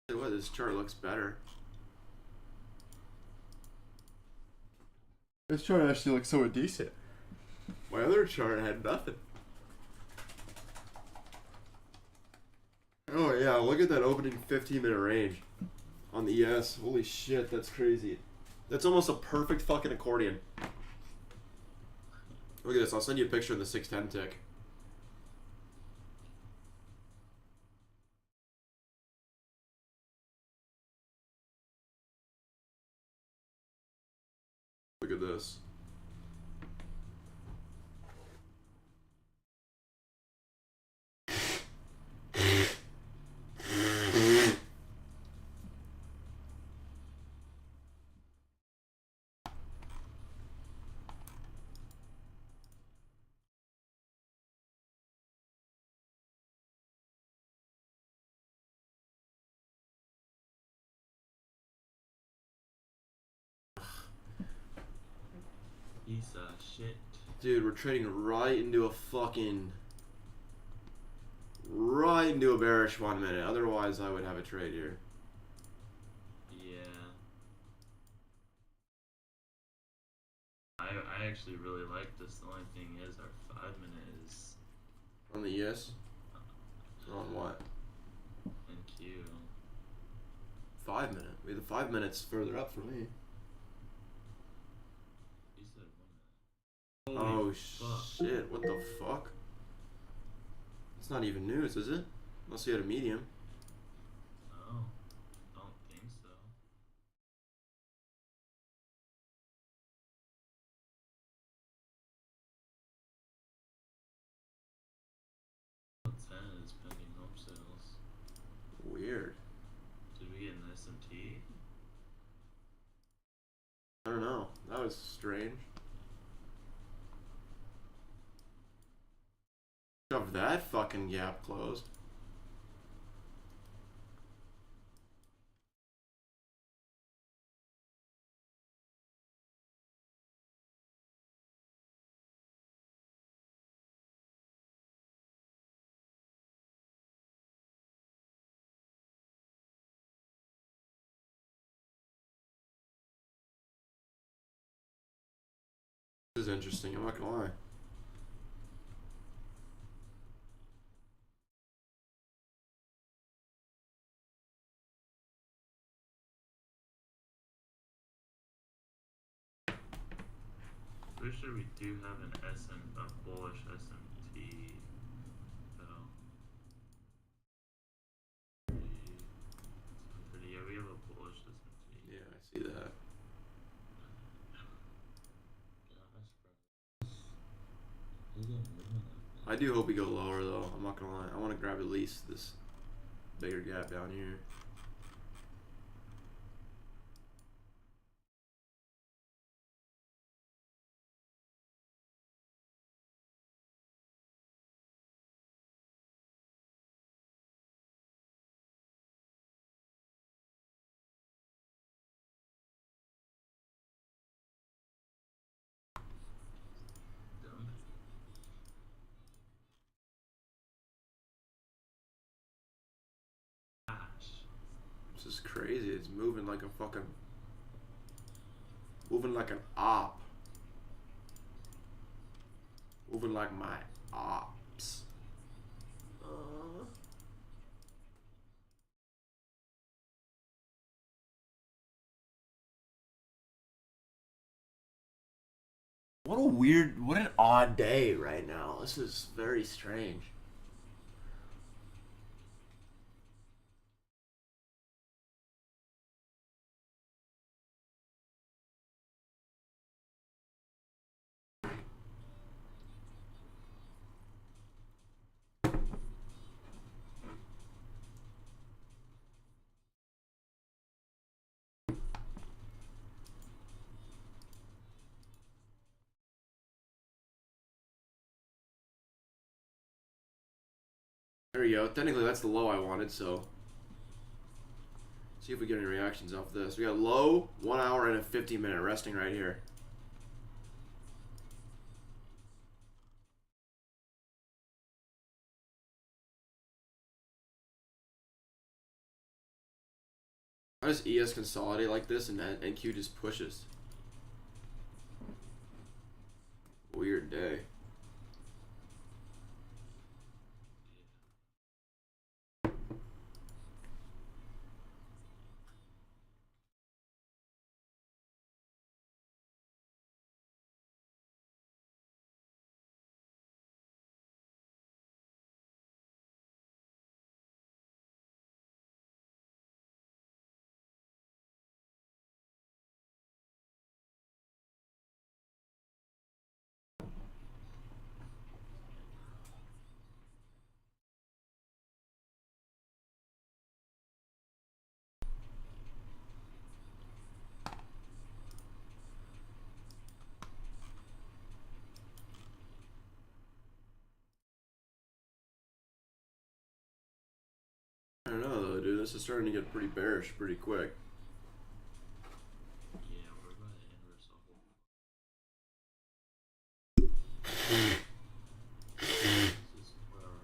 What, this chart looks better. This chart actually looks so decent. My other chart had nothing. Oh yeah, look at that opening 15-minute range on the ES. Holy shit, that's crazy. That's almost a perfect fucking accordion. Look at this. I'll send you a picture of the 610 tick. Look at this. Piece of shit. Dude, we're trading right into a fucking... Right into a bearish 1 minute. Otherwise, I would have a trade here. Yeah. I actually really like this. The only thing is our 5 minute is On the ES? On what? in Q. 5 minute. Wait, the 5 minutes further up for me. You said 1 minute. Holy Oh fuck. shit, what the fuck? It's not even news, is it? Unless you had a medium. No, don't think so. The 10 is pending home sales. Weird. Did we get an SMT? I don't know. That was strange. Shove that fucking gap closed. This is interesting, I'm not gonna lie. Pretty sure we do have an a bullish SMT though. Yeah, we have a bullish SMT. Yeah, I see that. I do hope we go lower though, I'm not gonna lie. I wanna grab at least this bigger gap down here. This is crazy. It's moving like a fucking... Moving like an op. Moving like my ops. What a weird... What an odd day right now. This is very strange. There we go. Technically, that's the low I wanted, so... See if we get any reactions off this. We got low, 1 hour, and a 50-minute resting right here. How does ES consolidate like this and then NQ just pushes? Weird day. I don't know though, dude. This is starting to get pretty bearish pretty quick. Yeah, we're about to inverse a whole. This is where our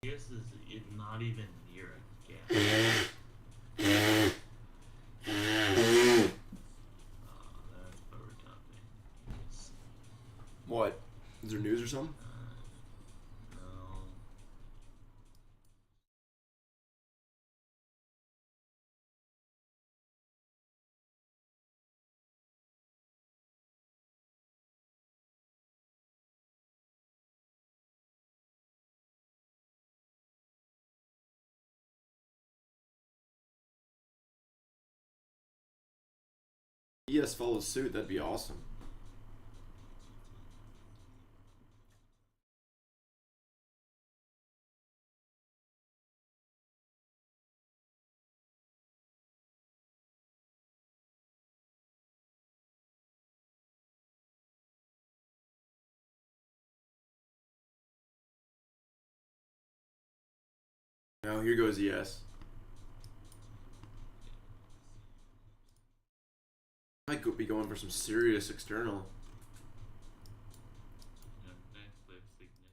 This is not even near a gap. That's overtopping. Yes. What? Is there news or something? No. ES follows suit. That'd be awesome. Now here goes ES. Might be going for some serious external. Netflix significant.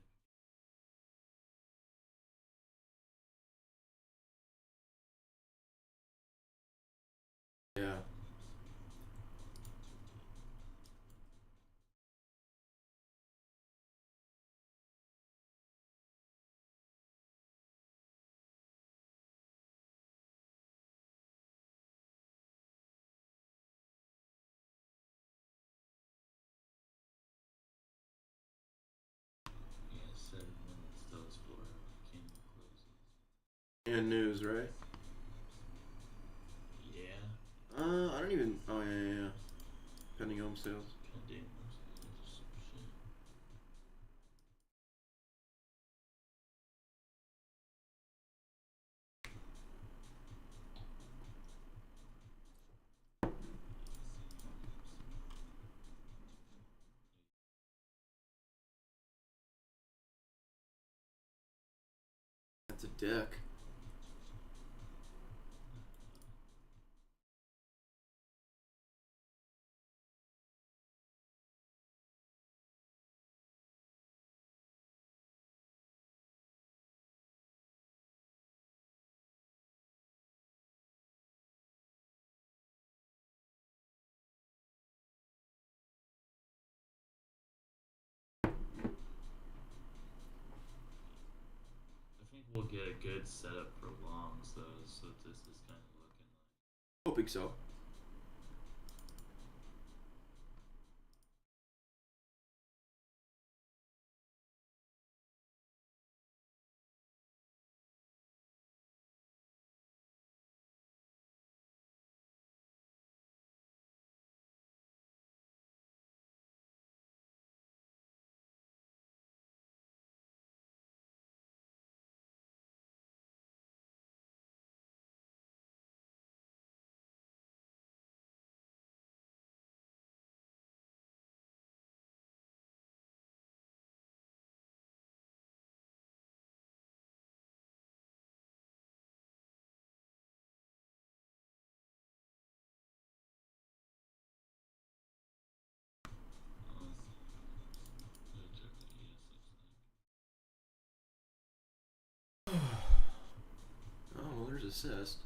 Yeah. Yeah, 7 minutes till it's for King closes. And news, right? Yeah. I don't even. Oh yeah. Pending home sales. Pending. Some shit. That's a dick. I think we'll get a good setup for longs though, so this is kind of looking like. Hoping so. assist.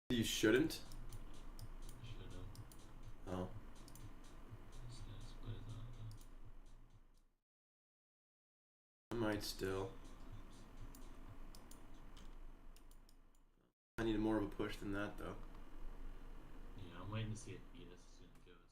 You shouldn't. Oh. I might still. I needed more of a push than that, though. Yeah, I'm waiting to see if ES is gonna go as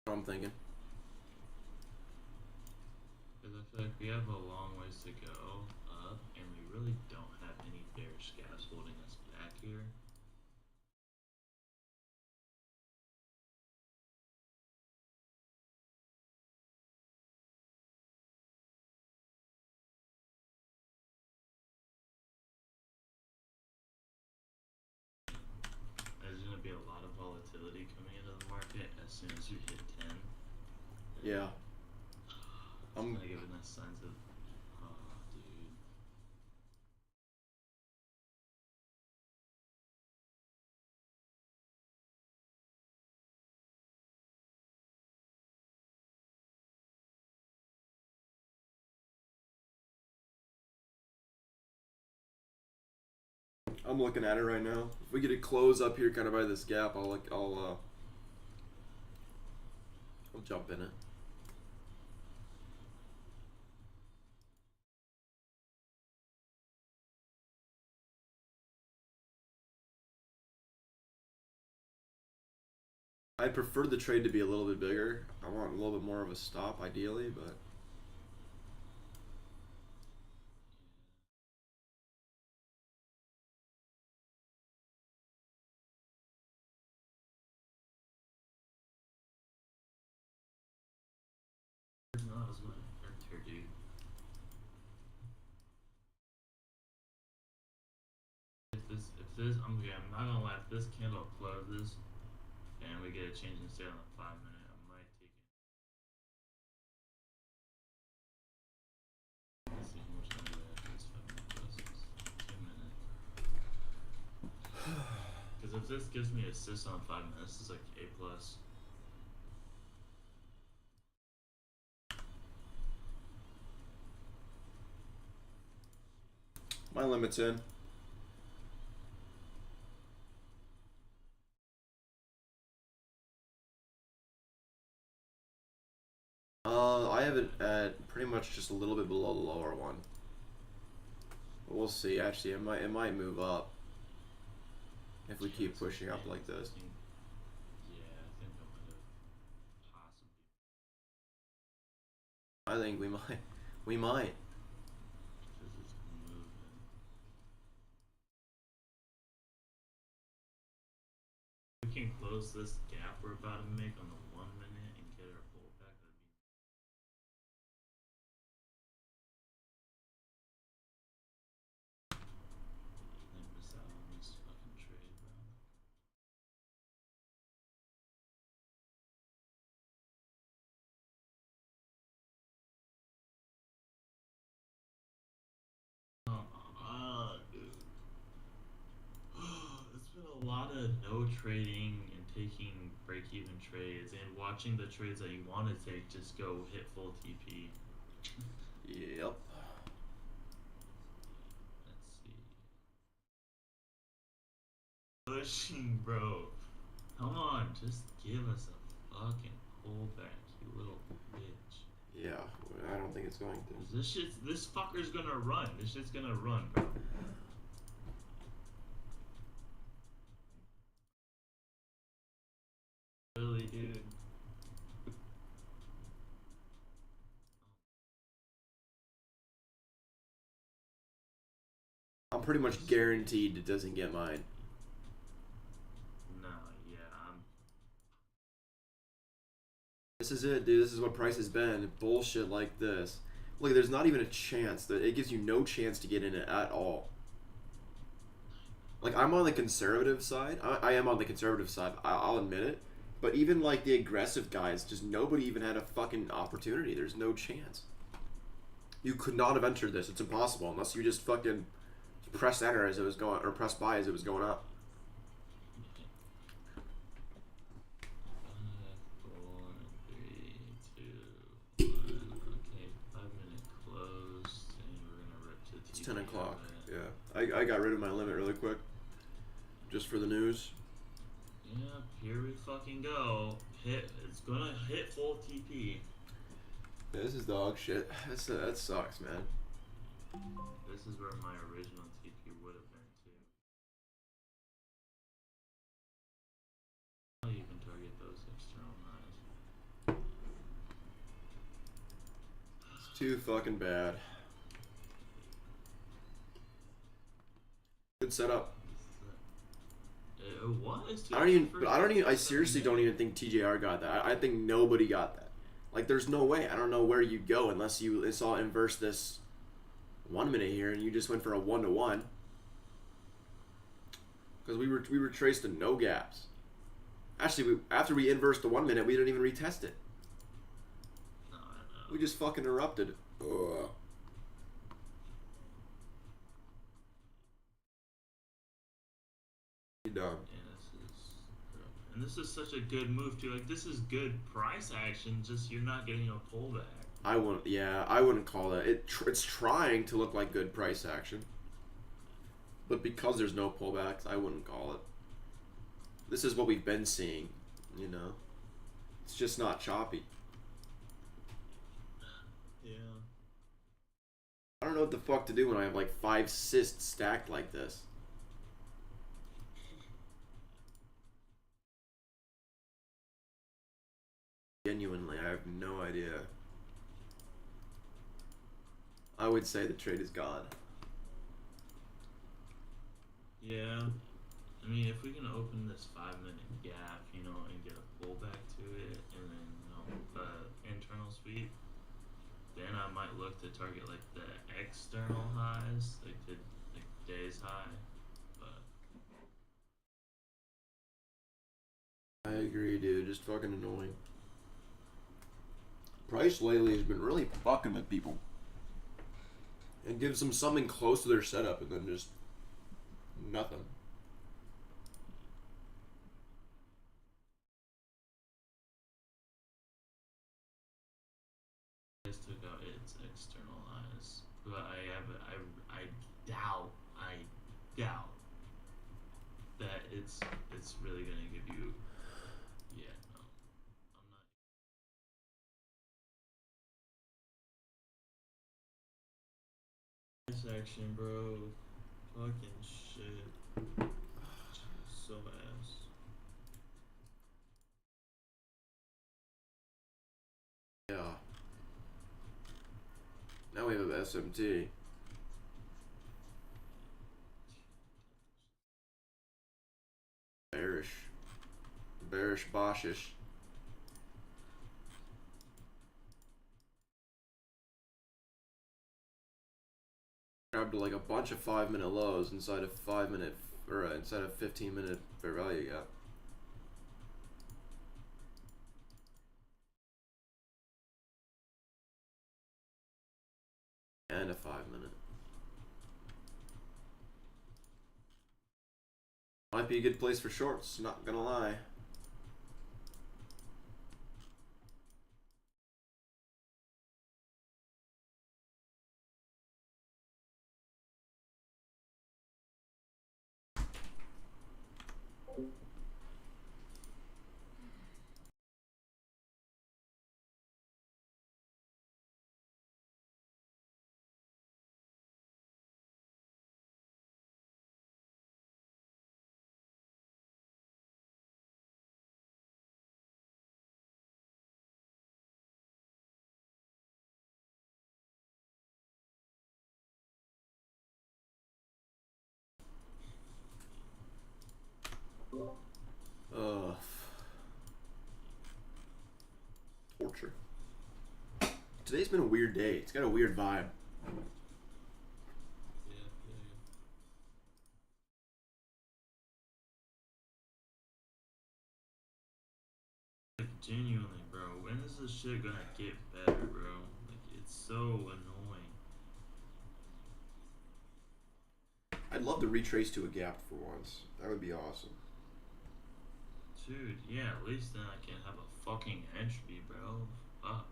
What I'm thinking. because I feel like we have a long ways to go up, and we really don't have any bearish gaps holding us back here. There's gonna be a lot of volatility coming into the market as soon as we hit 10. Yeah. I'm gonna give it nice signs of, oh, dude. I'm looking at it right now. If we get a close up here, kind of by this gap, I'll jump in it. I'd prefer the trade to be a little bit bigger. I want a little bit more of a stop, ideally, but. No, that was my enter, dude. If this, I'm not gonna lie, if this candle closes and we get a change in sale in 5 minutes, I might take it. Let's see how much longer we have this 5 minute closes. 2 minutes. Because if this gives me assist on 5 minutes, it's like A plus. My limit's in. I have it at pretty much just a little bit below the lower one. But we'll see. Actually, it might move up if we keep pushing up like this. Yeah, I think I might have possibly. I think we might. This is moving. We can close this gap we're about to make on the 1 minute and get our pullback. That'd be. I miss out on this fucking trade, bro. Dude. It's been a lot of no trading and taking break-even trades and watching the trades that you want to take just go hit full TP. Yep. Let's see. Pushing, bro. Come on, just give us a fucking pullback, you little bitch. Yeah, I don't think it's going to. This fucker's gonna run. This shit's gonna run, bro. Really, dude. I'm pretty much guaranteed it doesn't get mine. This is it, dude. This is what price has been. Bullshit like this. Look, there's not even a chance. That it gives you no chance to get in it at all. Like, I'm on the conservative side. I am on the conservative side. I'll admit it. But even, like, the aggressive guys, just nobody even had a fucking opportunity. There's no chance. You could not have entered this. It's impossible unless you just fucking press enter as it was going, or press buy as it was going up. 5, 4, 3, 2, 1. Okay, 5-minute close, and we're gonna rip to It's TP 10 o'clock. limit. Yeah. I got rid of my limit really quick. Just for the news. Yep, here we fucking go. It's gonna hit full TP. Yeah, this is dog shit. That sucks, man. This is where my original TP would have been too. I'll even target those external highs. It's too fucking bad. Good setup. What? I seriously don't even think TJR got that. I think nobody got that. Like, there's no way. I don't know where you'd go unless you saw inverse this 1 minute here and you just went for a 1-to-1. Because we were traced to no gaps. Actually, after we inversed the 1 minute, we didn't even retest it. No, I know. We just fucking erupted. Ugh. Done. And this is such a good move too. Like, this is good price action. Just you're not getting a pullback. I wouldn't call that. It's trying to look like good price action, but because there's no pullbacks, I wouldn't call it. This is what we've been seeing, you know. It's just not choppy. Yeah. I don't know what the fuck to do when I have like 5 cysts stacked like this. Genuinely, I have no idea. I would say the trade is gone. Yeah. I mean, if we can open this 5-minute gap, you know, and get a pullback to it, and then, you know, internal sweep, then I might look to target like the external highs, like the day's high. But I agree, dude. Just fucking annoying. Price lately has been really fucking with people. And gives them something close to their setup and then just nothing. just took out its external highs, but I doubt that it's really gonna give you. Yeah, no, I'm not. This action, bro. Fucking shit. So ass. Yeah. Now we have a SMT. Bearish Boschish. Grabbed like a bunch of 5-minute lows inside of 5-minute, or inside of 15-minute fair value gap. And a 5-minute. Might be a good place for shorts, not gonna lie. Cool. today's been a weird day. It's got a weird vibe. Yeah, yeah. Like, genuinely, bro, when is this shit gonna get better, bro? Like, it's so annoying. I'd love to retrace to a gap for once. That would be awesome. Dude, yeah, at least then I can have a fucking entry, bro. Fuck.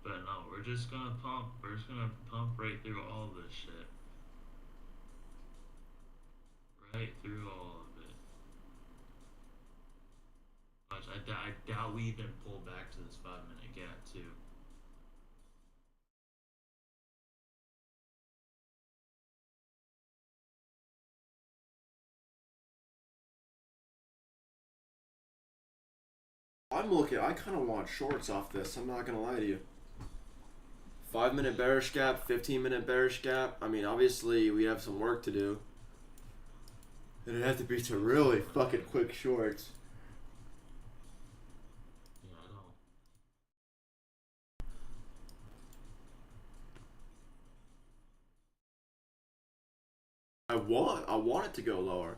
But no, we're just gonna pump. We're just gonna pump right through all this shit. Right through all of it. Watch, I doubt we even pull back to this 5 minute gap, too. I kind of want shorts off this. I'm not gonna lie to you. 5 minute bearish gap, 15 minute bearish gap. I mean, obviously we have some work to do. And it'd have to be some really fucking quick shorts. Yeah, I don't. I want it to go lower.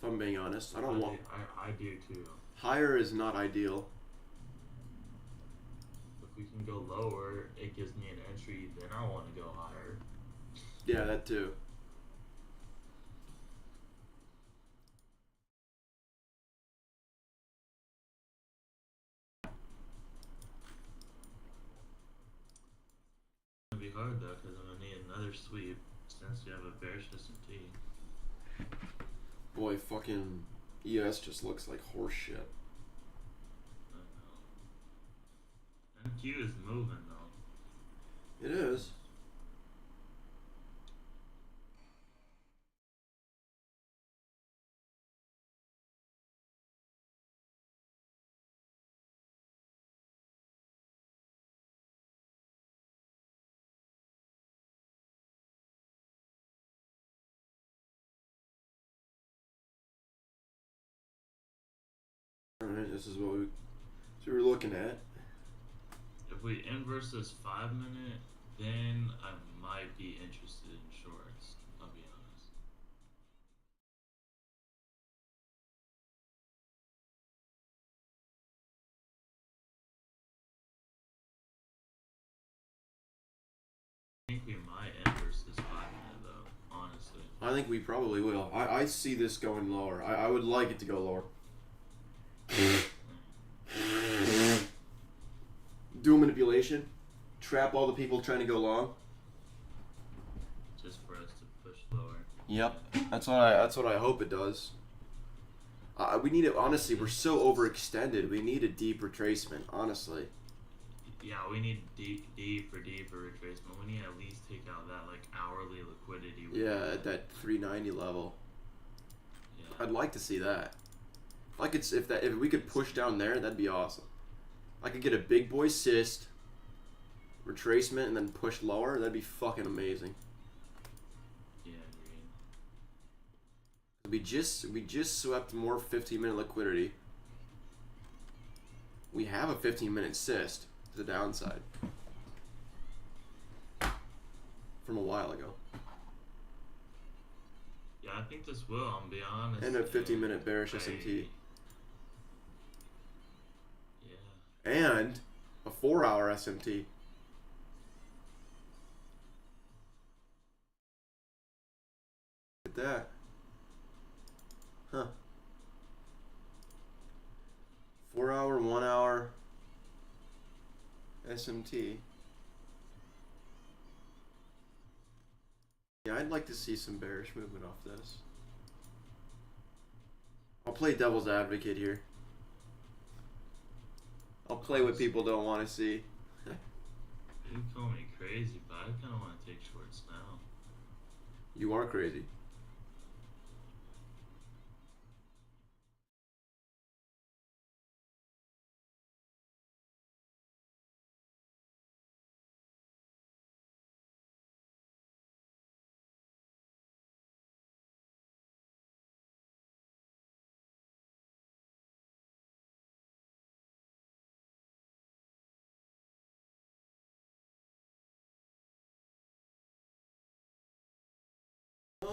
If I'm being honest, I don't want. I do too. Higher is not ideal. If we can go lower, it gives me an entry, then I want to go higher. Yeah, that too. It's gonna be hard though, because I'm gonna need another sweep since we have a bearish S&P. Boy, fucking ES just looks like horse shit. I know. MQ is moving though. It is. Alright, this is what we're looking at. If we inverse this 5 minute, then I might be interested in shorts. I'll be honest. I think we might inverse this 5 minute though, honestly. I think we probably will. I see this going lower. I would like it to go lower. Dual manipulation. Trap all the people trying to go long. Just for us to push lower. Yep. That's what I hope it does. We need it. Honestly, we're so overextended. We need a deep retracement. Honestly. Yeah, we need deeper retracement. We need to at least take out that like hourly liquidity. Yeah, at that 390 level. Yeah. I'd like to see that. Like if we could push down there, that'd be awesome. I could get a big boy cyst, retracement, and then push lower. That'd be fucking amazing. Yeah, agreed. We just swept more 15-minute liquidity. We have a 15-minute cyst. The downside from a while ago. Yeah, I think this will. I'm be honest. And a 15-minute bearish S&T. Yeah. And a 4-hour SMT. Look at that. Huh. 4-hour, 1-hour SMT. Yeah, I'd like to see some bearish movement off this. I'll play devil's advocate here. I'll play what people don't want to see. You call me crazy, but I kind of want to take shorts now. You are crazy.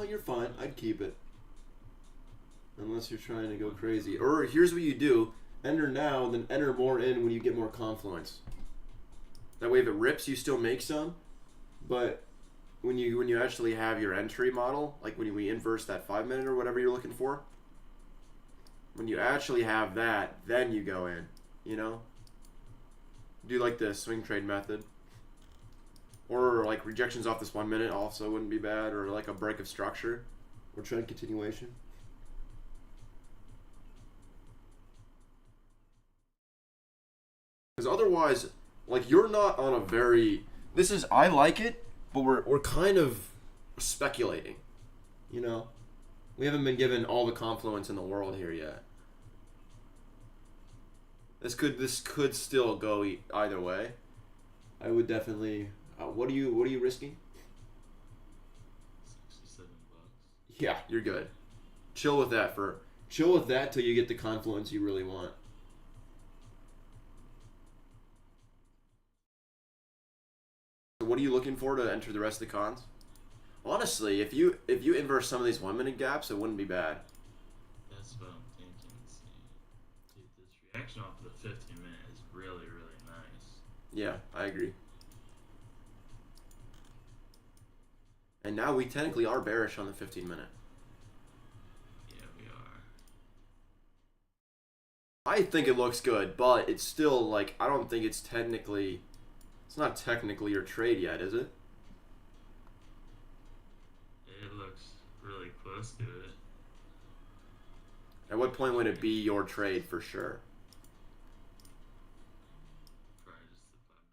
you're fine. I'd keep it. Unless you're trying to go crazy. Or here's what you do. Enter now, then enter more in when you get more confluence. That way if it rips, you still make some. But when you actually have your entry model, like when we inverse that 5 minute or whatever you're looking for, when you actually have that, then you go in, you know? Do like the swing trade method. Or like rejections off this 1 minute also wouldn't be bad, or like a break of structure or trend continuation. Because otherwise, like, you're not on a very. This is, I like it, but we're kind of speculating, you know? We haven't been given all the confluence in the world here yet. This could still go either way. I would definitely. What are you risking? $67. Yeah, you're good. Chill with that till you get the confluence you really want. So what are you looking for to enter the rest of the cons? Honestly, if you inverse some of these 1 minute gaps, it wouldn't be bad. That's what I'm thinking. See, dude, this reaction off of the 15 minute is really, really nice. Yeah, I agree. And now we technically are bearish on the 15 minute. Yeah, we are. I think it looks good, but it's still like, I don't think it's technically. It's not technically your trade yet, is it? It looks really close to it. At what point would it be your trade for sure? Probably just the 5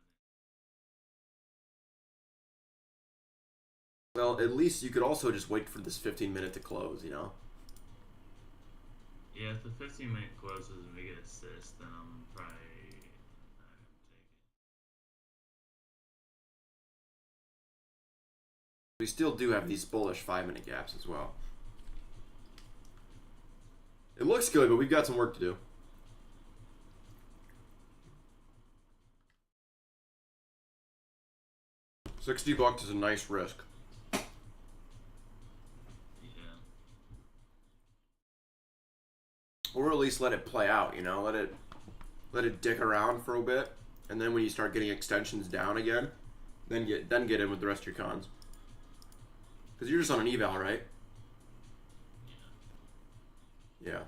minute. Well, at least you could also just wait for this 15 minute to close, you know? Yeah, if the 15 minute closes and we get assist, then I'm probably not gonna take it. We still do have these bullish 5 minute gaps as well. It looks good, but we've got some work to do. $60 is a nice risk. Yeah. Or at least let it play out, you know? Let it dick around for a bit, and then when you start getting extensions down again, then get in with the rest of your cons. Because you're just on an eval, right? Yeah. Yeah.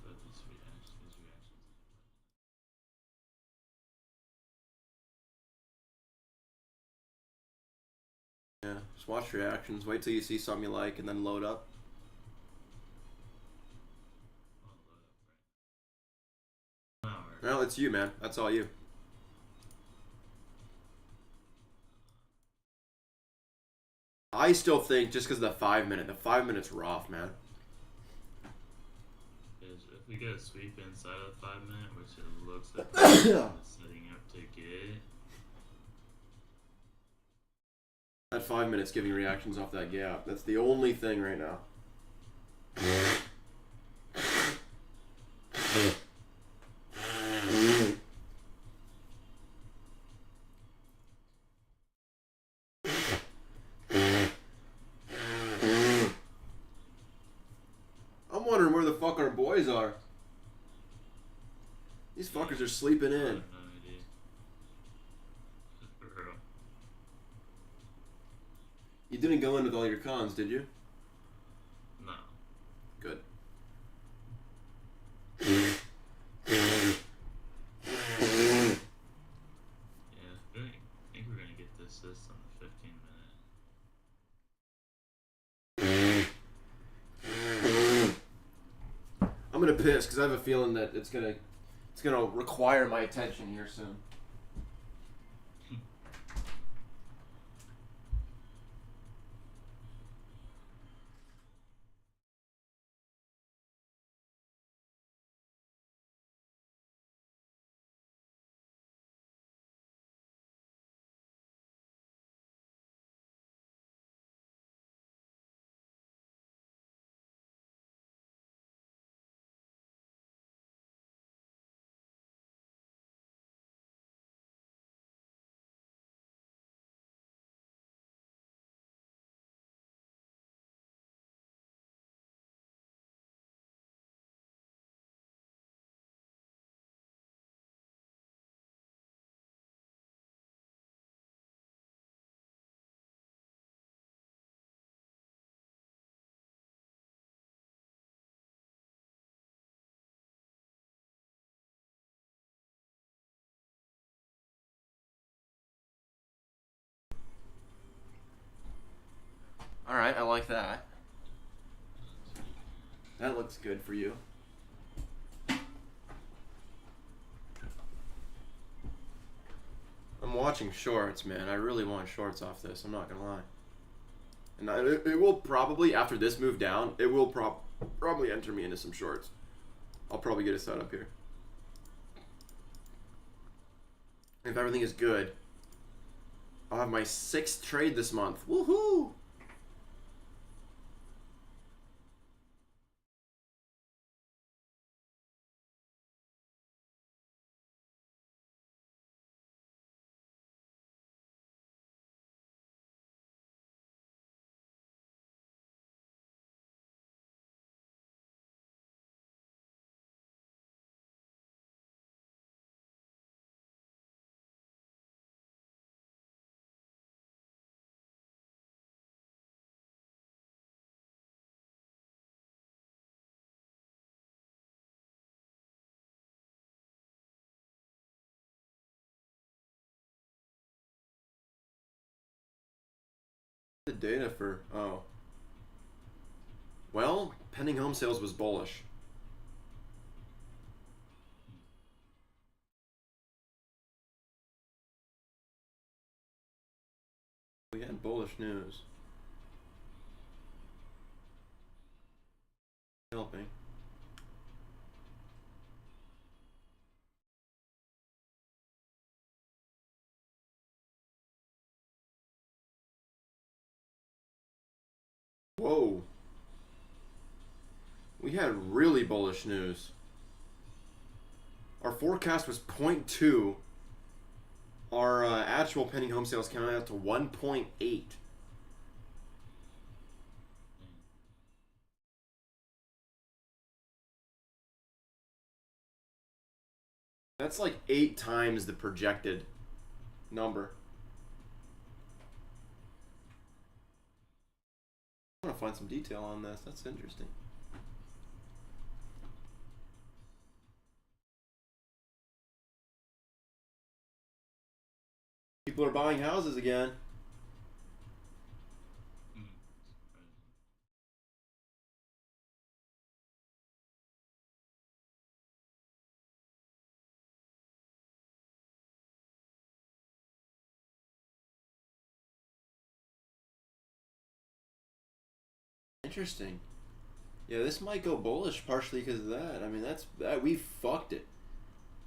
But these reactions. Yeah. Just watch reactions. Wait till you see something you like, and then load up. I'll load up right now. Well, it's you, man. That's all you. I still think just because of the 5 minute, the 5 minute's rough, man. Because if we get a sweep inside of the 5 minute, which it looks like we're setting up to get, That 5 minutes giving reactions off that gap. That's the only thing right now. I'm wondering where the fuck our boys are. These fuckers are sleeping I have in. no idea. Bro. You didn't go in with all your cons, did you? No. Good. Yeah, I think we're gonna get the assist on the 15 minute. I'm gonna piss because I have a feeling that it's gonna require my attention here soon. like that. That looks good for you. I'm watching shorts, man. I really want shorts off this. I'm not gonna lie. And it will probably, after this move down, it will probably enter me into some shorts. I'll probably get a setup here. If everything is good, I'll have my 6th trade this month. Woohoo! The data for, oh. Well, pending home sales was bullish. We had bullish news. Helping. Whoa. We had really bullish news. Our forecast was 0.2. Our actual pending home sales came out to 1.8. That's like 8 times the projected number. I want to find some detail on this. That's interesting. People are buying houses again. Interesting. Yeah, this might go bullish partially because of that. I mean, that we fucked it.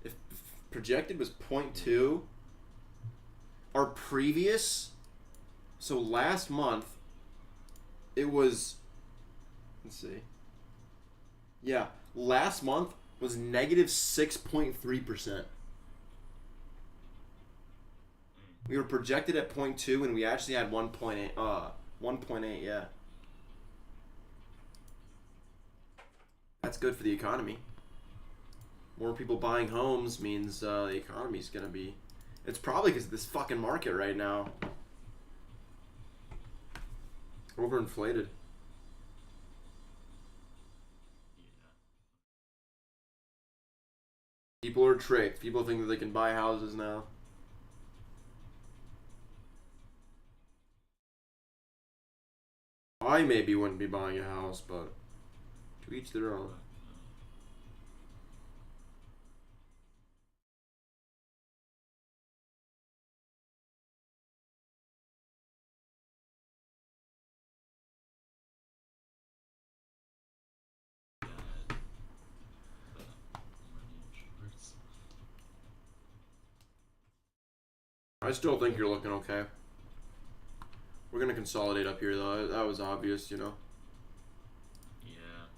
If projected was 0.2, our previous, so last month, it was, let's see. Yeah, last month was negative 6.3%. We were projected at 0.2 and we actually had 1.8, 1.8, yeah. That's good for the economy. More people buying homes means the economy's gonna be... It's probably because of this fucking market right now. Overinflated. People are tricked. People think that they can buy houses now. I maybe wouldn't be buying a house, but to each their own. I still think you're looking okay. We're gonna consolidate up here though. That was obvious, you know. Yeah.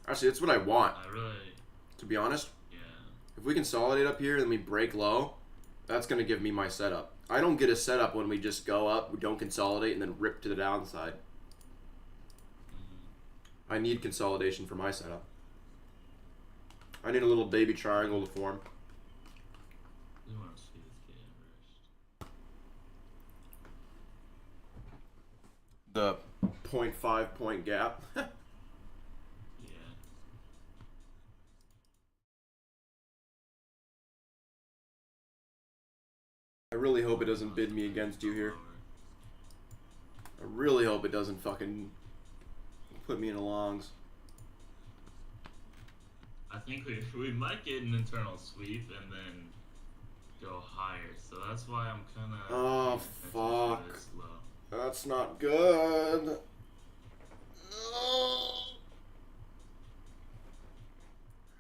Actually, that's what I want. I really. To be honest. Yeah. If we consolidate up here and we break low, that's gonna give me my setup. I don't get a setup when we just go up, we don't consolidate, and then rip to the downside. I need consolidation for my setup. I need a little baby triangle to form. You want to see this get inversed. The 0.5 point gap. Yeah. I really hope it doesn't bid me against you here. I really hope it doesn't fucking Put me in the longs. I think we might get an internal sweep and then go higher. So that's why I'm kind of. Oh, fuck. That's not good. No.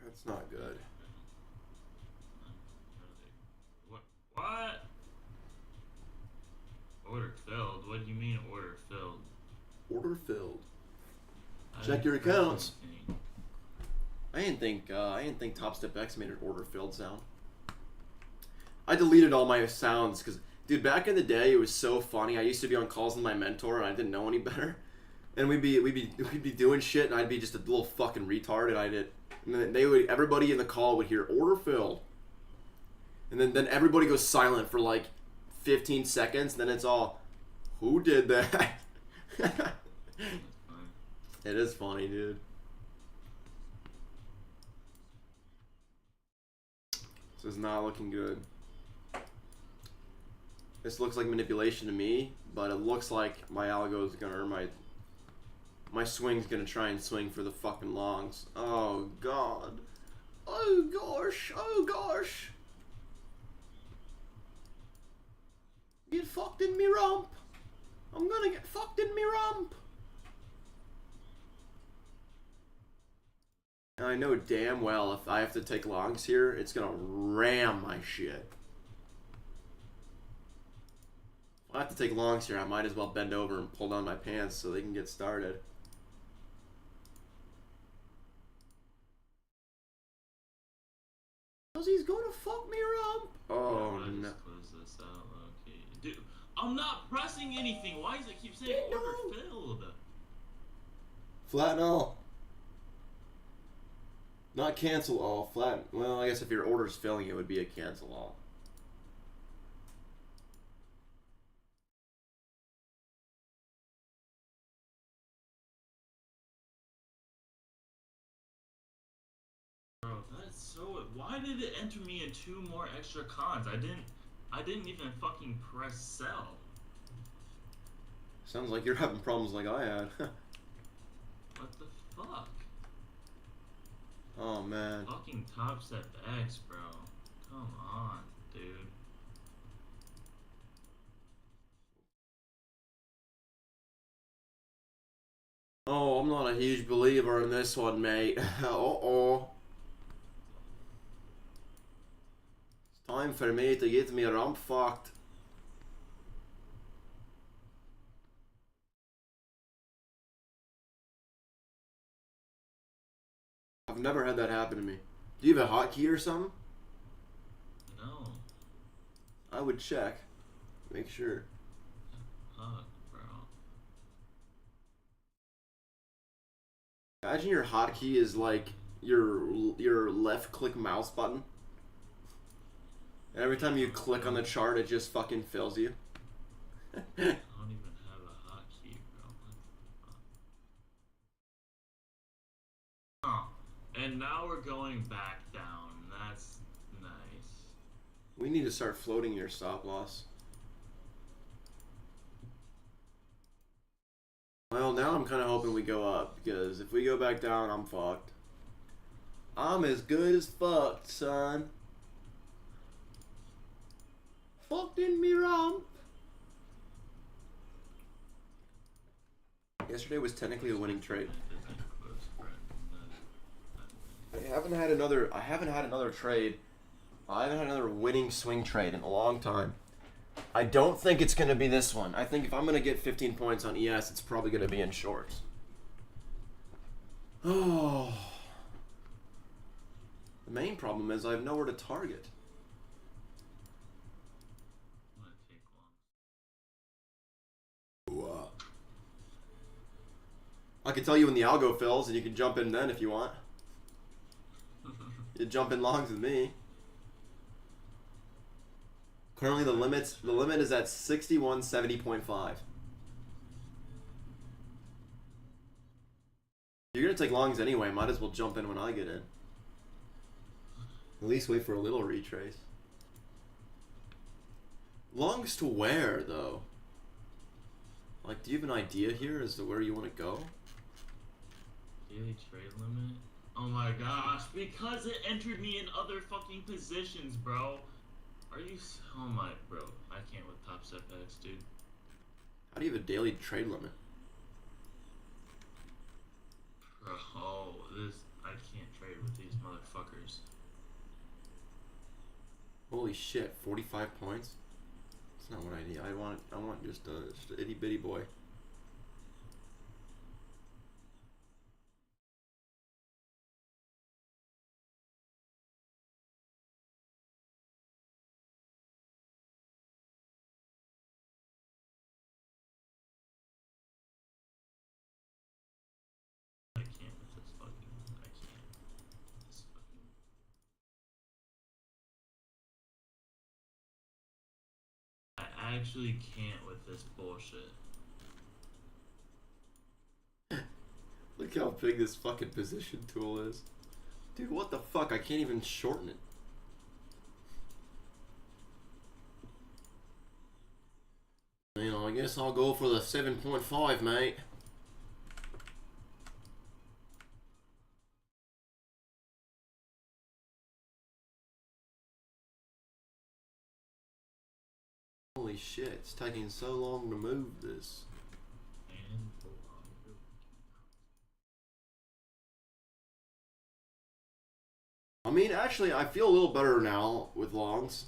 That's not good. What? Order filled? What do you mean order filled? Order filled. I Check didn't your press accounts. anything. I didn't think Top Step X made an order filled sound. I deleted all my sounds because, dude, back in the day it was so funny. I used to be on calls with my mentor and I didn't know any better, and we'd be doing shit and I'd be just a little fucking retard and then everybody in the call would hear order filled, and then everybody goes silent for like 15 seconds, and then it's all, who did that? That's fine. It is funny, dude. This is not looking good. This looks like manipulation to me, but it looks like my algo is gonna, or my swing's gonna try and swing for the fucking longs. Oh god. Oh gosh. Oh gosh. Get fucked in me rump. I'm gonna get fucked in me rump. And I know damn well if I have to take longs here, it's gonna ram my shit. If I have to take longs here, I might as well bend over and pull down my pants so they can get started. Cause he's gonna fuck me rump. Oh I no. just close this out. Okay. Dude, I'm not pressing anything. Why does it keep saying No. order filled? Flatten all. Not cancel all. Flatten. Well, I guess if your order's filling, it would be a cancel all. Bro, that's so. Why did it enter me in 2 more extra cons? I didn't even fucking press sell. Sounds like you're having problems like I had. What the fuck? Oh man. Fucking Top Step X, bro. Come on, dude. Oh, I'm not a huge believer in this one, mate. Uh-oh. It's time for me to get me rump fucked. I've never had that happen to me. Do you have a hotkey or something? No. I would check. Make sure. Fuck, bro. Imagine your hotkey is like your left click mouse button. And every time you click on the chart, it just fucking fills you. I don't even have a hotkey, bro. What the fuck? Oh, and now we're going back down. That's nice. We need to start floating your stop loss. Well, now I'm kind of hoping we go up, because if we go back down, I'm fucked. I'm as good as fucked, son. Fucked in me rump. Yesterday was technically a winning trade. I haven't had another trade. I haven't had another winning swing trade in a long time. I don't think it's going to be this one. I think if I'm going to get 15 points on ES, it's probably going to be in shorts. Oh. The main problem is I have nowhere to target. I'm gonna take long. Ooh, I can tell you when the algo fills, and you can jump in then if you want. You jump in longs with me. Currently, the limit is at 6170.5. You're gonna take longs anyway. Might as well jump in when I get in. At least wait for a little retrace. Longs to where though? Like, do you have an idea here as to where you want to go? Daily trade limit? Oh my gosh, because it entered me in other fucking positions, bro. Are you? Oh my, bro. I can't with top setbacks, dude. How do you have a daily trade limit? Bro, I can't trade with these motherfuckers. Holy shit, 45 points? That's not what I need. I want just an itty bitty boy. I can't with this fucking. I can't. This fucking. I actually can't with this bullshit. Look how big this fucking position tool is. Dude, what the fuck? I can't even shorten it. You know, I guess I'll go for the 7.5, mate. Holy shit, it's taking so long to move this. And I mean, actually, I feel a little better now with longs.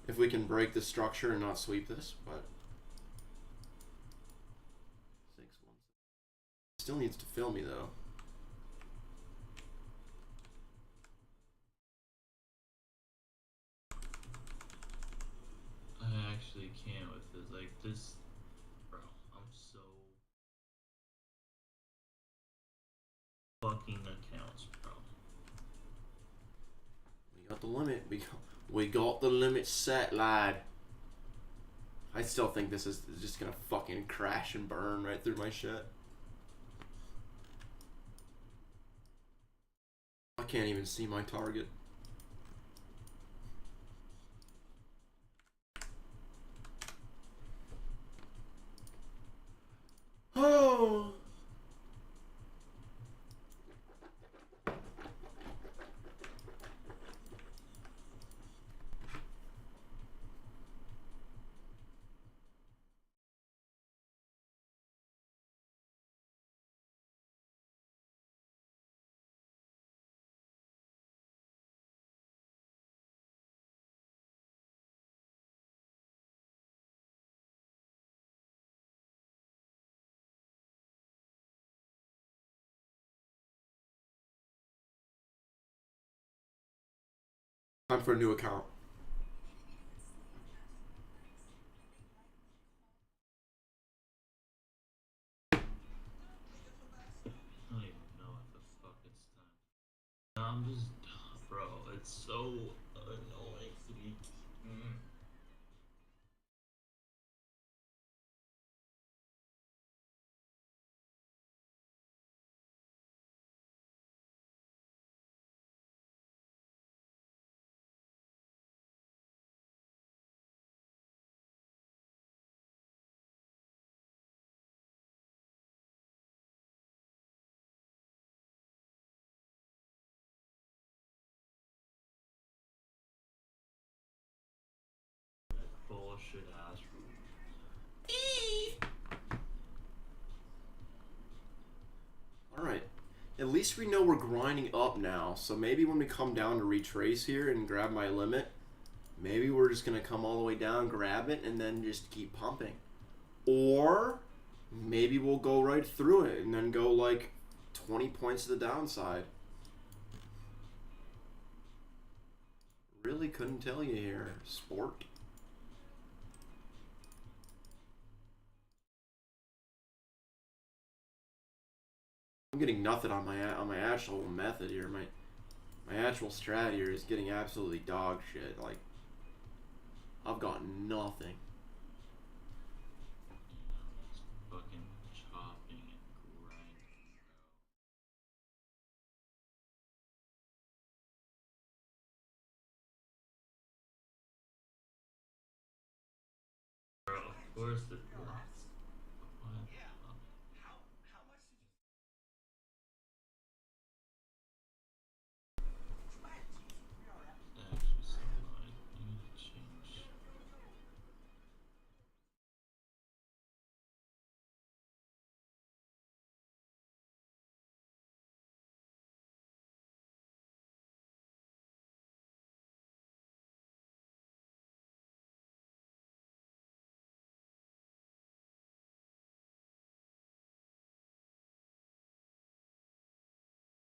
If we can break the structure and not sweep this, but... 6-1. Still needs to fill me, though. I actually can't with this. Like, this. Bro, I'm so. Fucking accounts, bro. We got the limit. We got the limit set, lad. I still think this is just gonna fucking crash and burn right through my shit. I can't even see my target. Oh. Time for a new account. I don't even know what the fuck it's time. I'm just. Bro, it's so annoying to be. Bullshit ass Alright. At least we know we're grinding up now. So maybe when we come down to retrace here and grab my limit, maybe we're just going to come all the way down, grab it, and then just keep pumping. Or maybe we'll go right through it and then go like 20 points to the downside. Really couldn't tell you here, sport. I'm getting nothing on my actual method here. My actual strat here is getting absolutely dog shit. Like, I've got nothing. fucking chopping and grinding, bro. Bro, of course the. What?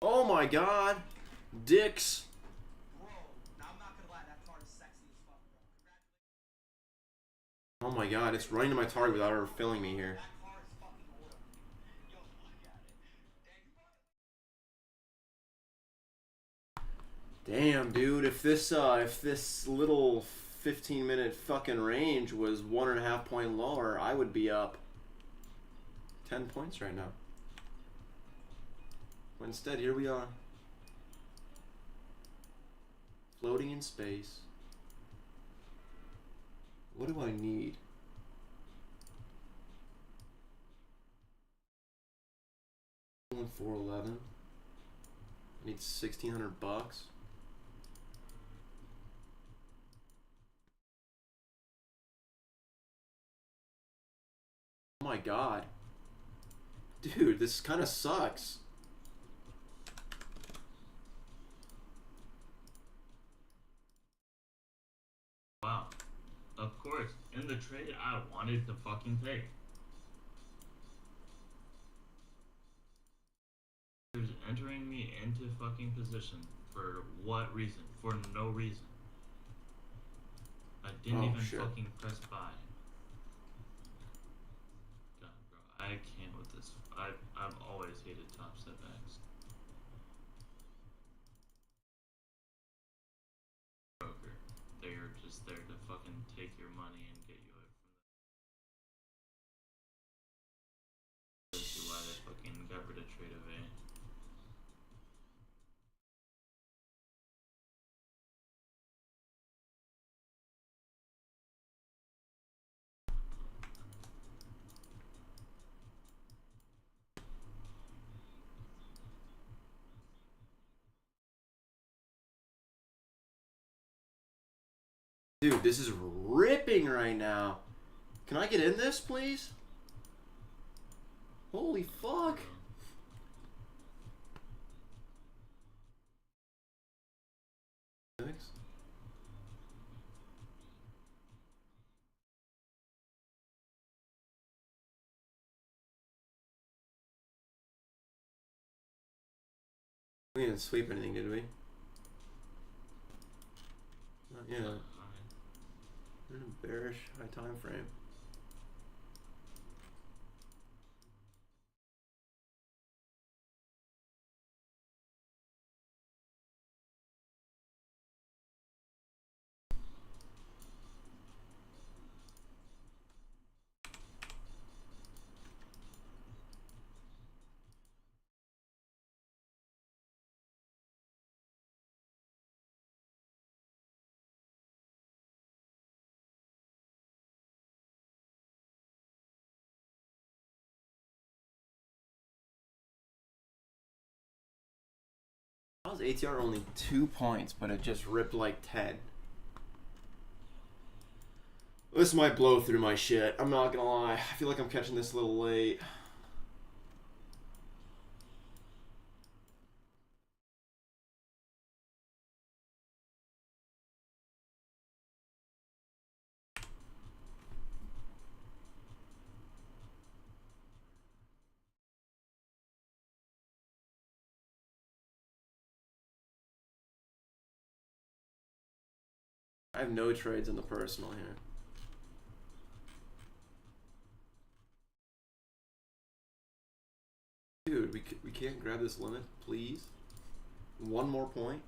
Oh my god. Dicks. Bro, now I'm not gonna lie, that card is sexy as fuck, bro. Congratulations. Oh my god, it's running to my target without ever filling me here. That card is fucking horrible. Yo, look at it. Damn, you bought it. Damn, dude, if this little 15-minute fucking range was 1.5 point lower, I would be up 10 points right now. But instead, here we are. Floating in space. What do I need? Only 411. I need $1,600. Oh my god. Dude, this kind of sucks. Wow. Of course. In the trade I wanted to fucking take. There's entering me into fucking position. For what reason? For no reason. I didn't Oh, even shit. fucking press buy. God, bro. I can't with this. I've always hated top setbacks. Broker. They're just there to fucking take your money and get you away from the. That's why they fucking got rid of Trade of A. Dude, this is ripping right now. Can I get in this, please? Holy fuck. Thanks. We didn't sweep anything, did we? Not yet. We're in a bearish high time frame. How's ATR only 2 points, but it just ripped like 10? This might blow through my shit. I'm not gonna lie. I feel like I'm catching this a little late. I have no trades in the personal here. Dude, we can't grab this limit, please? One more point?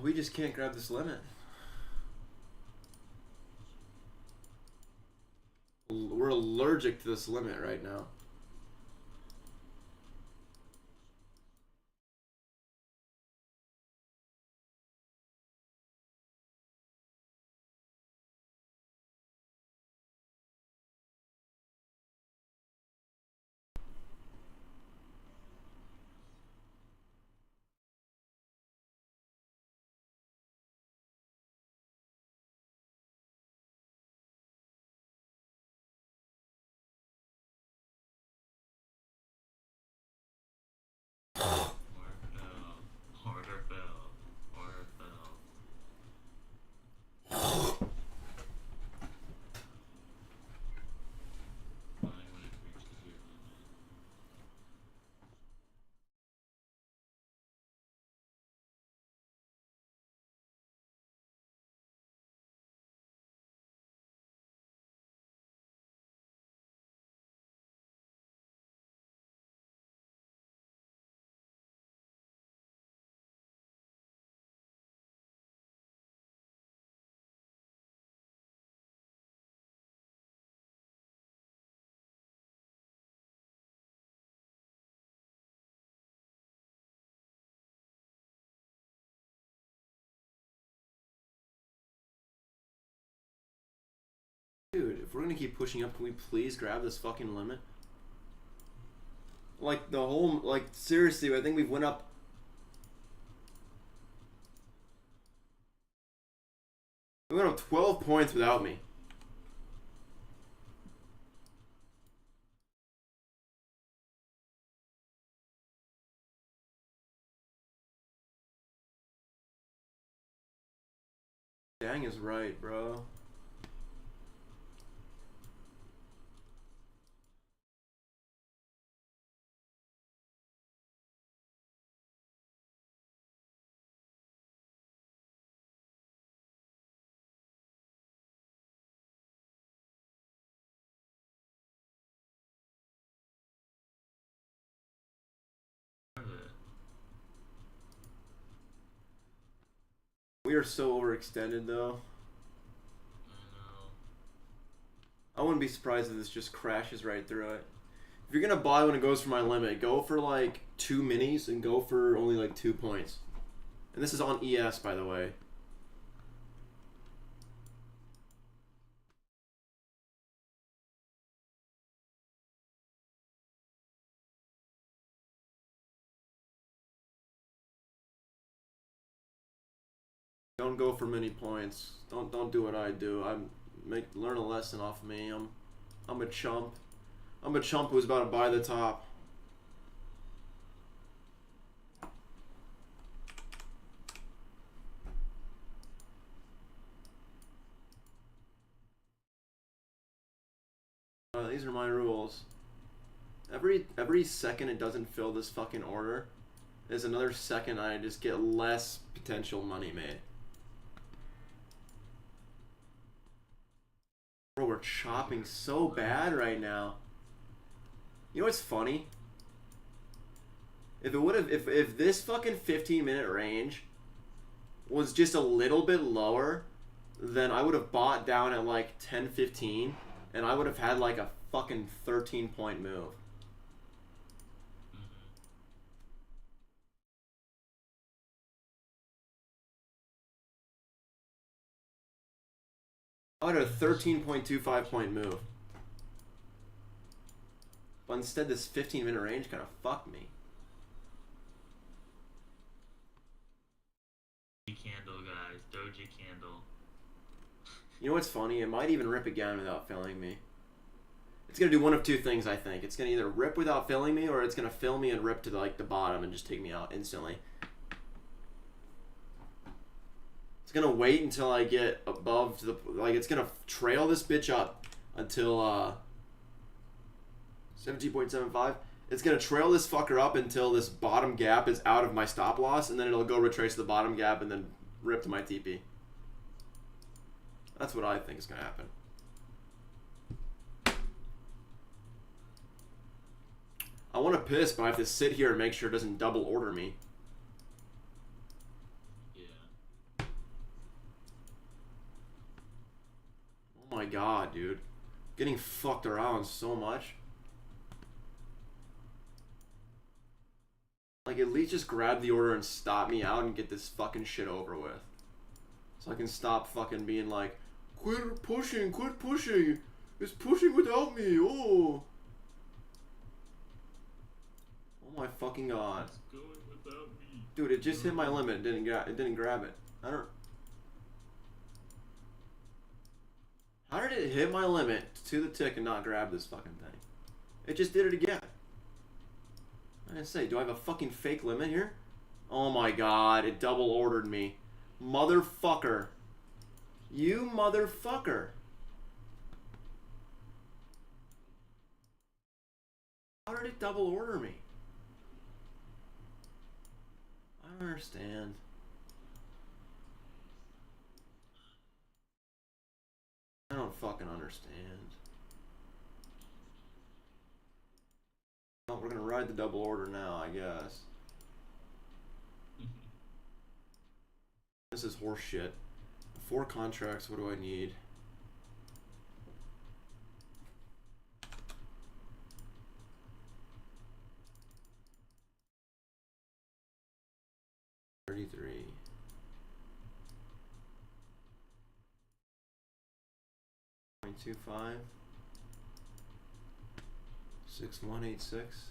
We just can't grab this limit. We're allergic to this limit right now. Order fell. Order fell. Fine when it reaches your limit. Dude, if we're gonna keep pushing up, can we please grab this fucking limit? Like, the whole, like, seriously, I think we've went up. We went up 12 points without me. Dang is right, bro. We are so overextended, though. I know. I wouldn't be surprised if this just crashes right through it. If you're gonna buy when it goes for my limit, go for like 2 minis and go for only like 2 points. And this is on ES, by the way. Don't go for many points. Don't do what I do. Learn a lesson off of me. I'm a chump. I'm a chump who's about to buy the top. These are my rules. Every second it doesn't fill this fucking order is another second I just get less potential money made. Bro, we're chopping so bad right now. You know what's funny? If this fucking 15-minute range was just a little bit lower, then I would have bought down at like 10-15 and I would have had like a fucking 13-point move. I would have a 13.25 point move. But instead this 15-minute range kind of fucked me. Candle, guys. Doji candle. You know what's funny? It might even rip again without filling me. It's gonna do one of two things, I think. It's gonna either rip without filling me, or it's gonna fill me and rip to the bottom and just take me out instantly. It's gonna wait until I get above the it's gonna trail this bitch up until 17.75. It's gonna trail this fucker up until this bottom gap is out of my stop loss, and then it'll go retrace the bottom gap and then rip to my TP. That's what I think is gonna happen. I want to piss, but I have to sit here and make sure it doesn't double order me. Yeah. god, dude. Getting fucked around so much. Like, at least just grab the order and stop me out and get this fucking shit over with. So I can stop fucking being like, quit pushing, it's pushing without me, oh. Oh my fucking god. It's going without me. Dude, it just hit my limit, it didn't grab it. I don't... How did it hit my limit to the tick and not grab this fucking thing? It just did it again. I didn't say, do I have a fucking fake limit here? Oh my god, it double ordered me. Motherfucker. You motherfucker. How did it double order me? I don't understand. I don't fucking understand. Well, we're gonna ride the double order now, I guess. This is horse shit. 4 contracts, what do I need? $33. 0.25. 6186.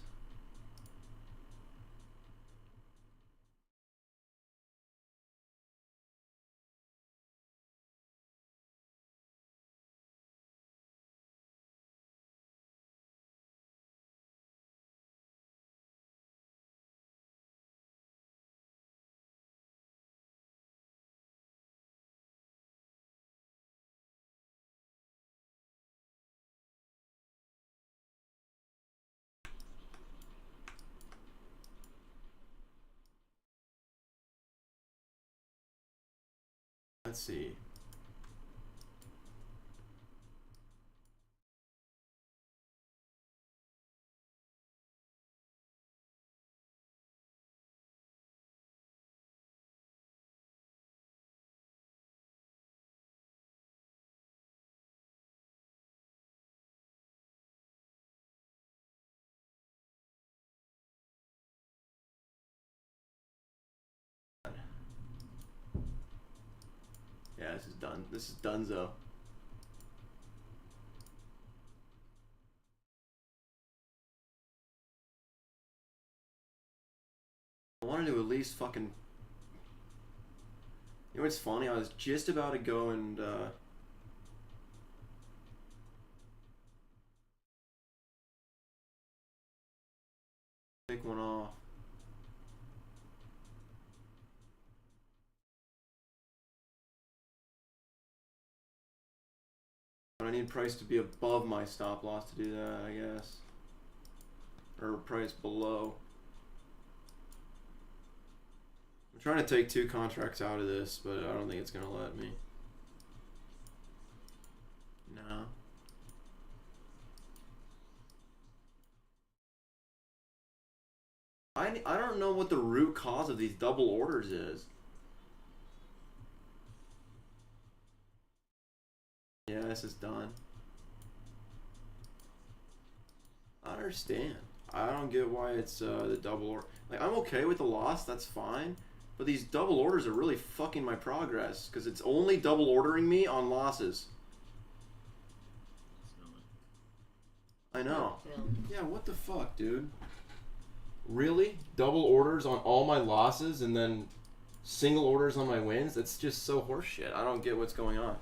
Let's see. Yeah, this is done. This is donezo. I wanted to at least fucking... You know what's funny? I was just about to go and, take one off. But I need price to be above my stop loss to do that, I guess. Or price below. I'm trying to take 2 contracts out of this, but I don't think it's gonna let me. No. I don't know what the root cause of these double orders is. Yeah, this is done. I understand. I don't get why it's the double order. Like, I'm okay with the loss, that's fine. But these double orders are really fucking my progress because it's only double ordering me on losses. I know. Yeah, what the fuck, dude? Really? Double orders on all my losses and then single orders on my wins? That's just so horseshit. I don't get what's going on.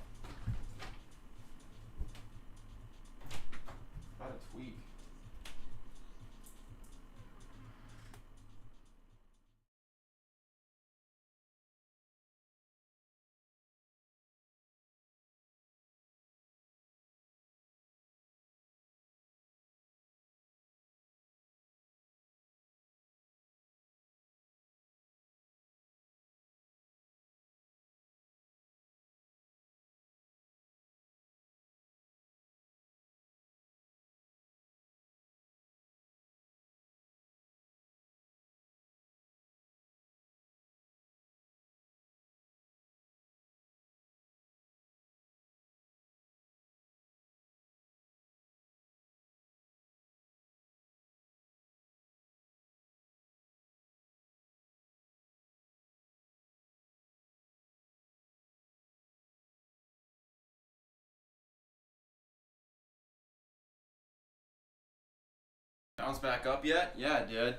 bounce back up yet? Yeah, it did.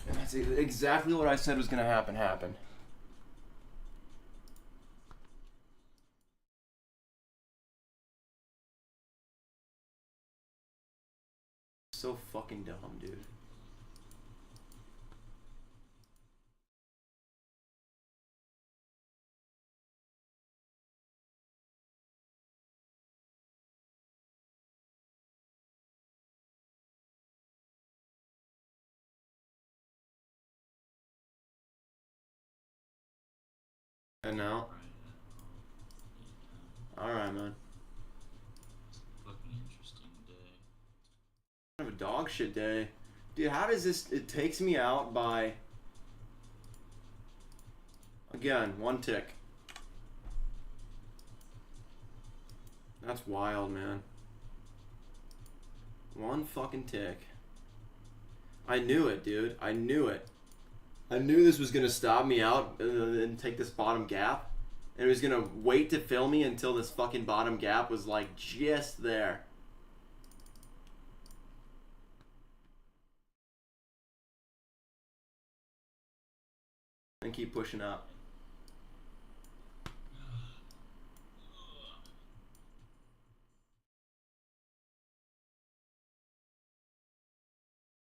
And that's exactly what I said was gonna happen. So fucking dumb, dude. And now? Alright, man. Fucking interesting day. Kind of a dog shit day. Dude, how does this... It takes me out by... Again, 1 tick. That's wild, man. 1 fucking tick. I knew it, dude. I knew it. I knew this was going to stop me out and take this bottom gap. And it was going to wait to fill me until this fucking bottom gap was like just there. And keep pushing up.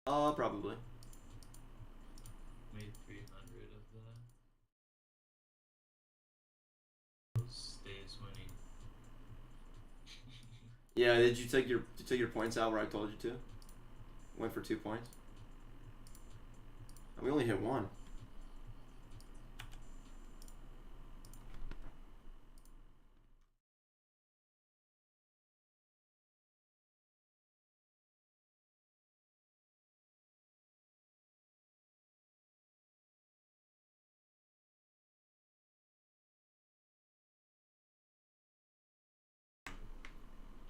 Probably. Made 300 of that. Stays winning. Yeah, did you take your points out where I told you to? Went for 2 points. We only hit 1.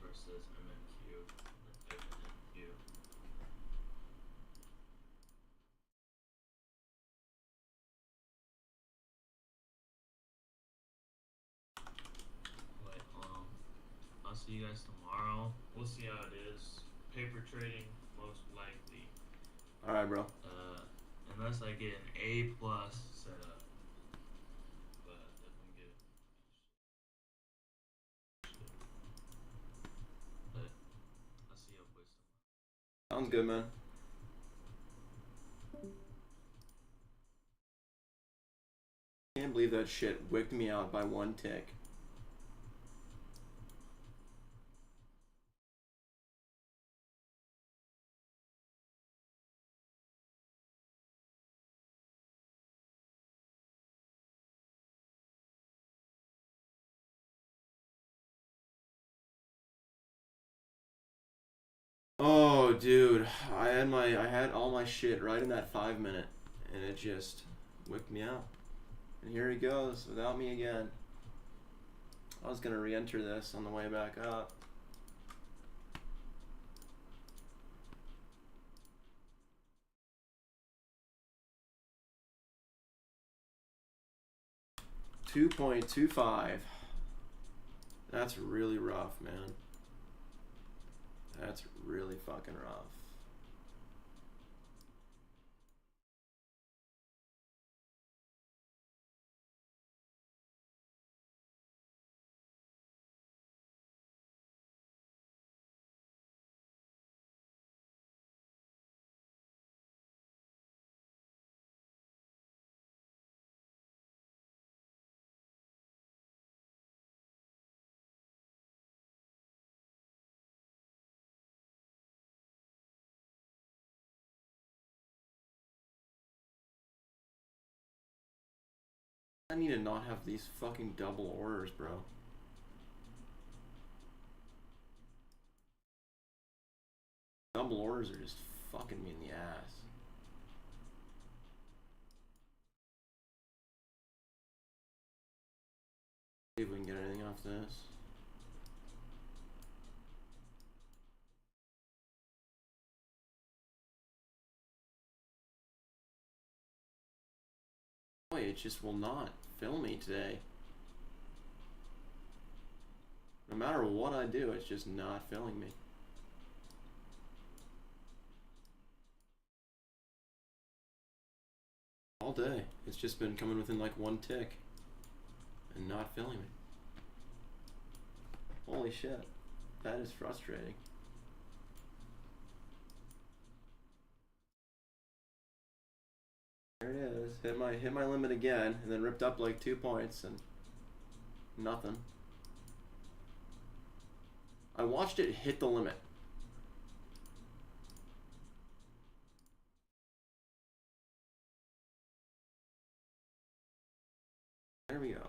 Versus MNQ. Or MNQ. But I'll see you guys tomorrow. We'll see how it is. Paper trading, most likely. Alright, bro. Unless I get an A+ set up. But if I'm good. But I'll see y'all boys tomorrow. Sounds good, man. Can't believe that shit wicked me out by 1 tick. Oh, dude, I had all my shit right in that 5 minute, and it just whipped me out. And here he goes without me again. I was gonna re-enter this on the way back up. $2.25. That's really rough, man. That's really fucking rough. I need to not have these fucking double orders, bro. Double orders are just fucking me in the ass. See if we can get anything off this. Boy, it just will not fill me today. No matter what I do, it's just not filling me. all day. It's just been coming within like one tick and not filling me. Holy shit. That is frustrating. There it is. Hit my limit again and then ripped up like 2 points and nothing. I watched it hit the limit. There we go.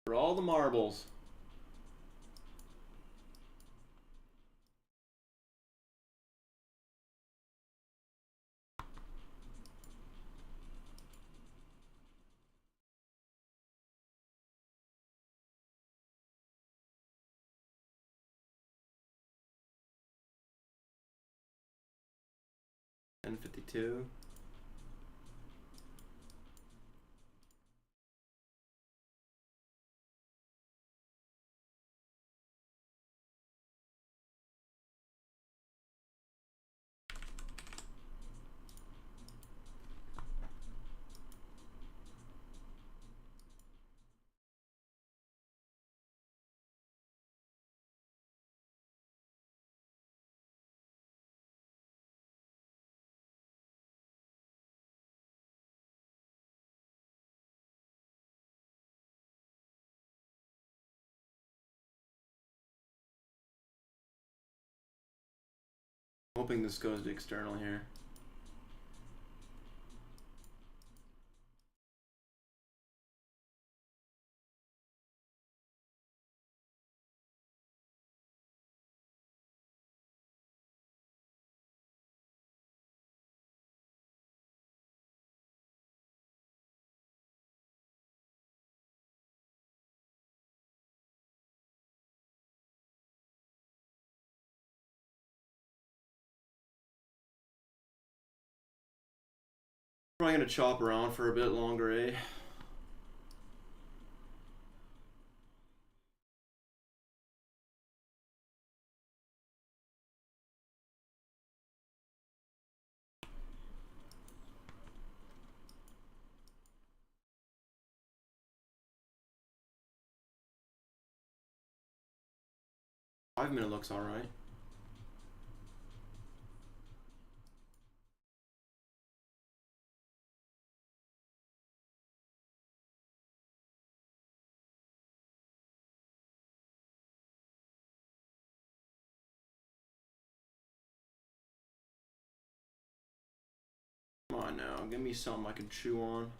For all the marbles. $10.52. Hoping this goes to external here. Probably gonna chop around for a bit longer, eh? Five-minute looks alright. Come on now, give me something I can chew on.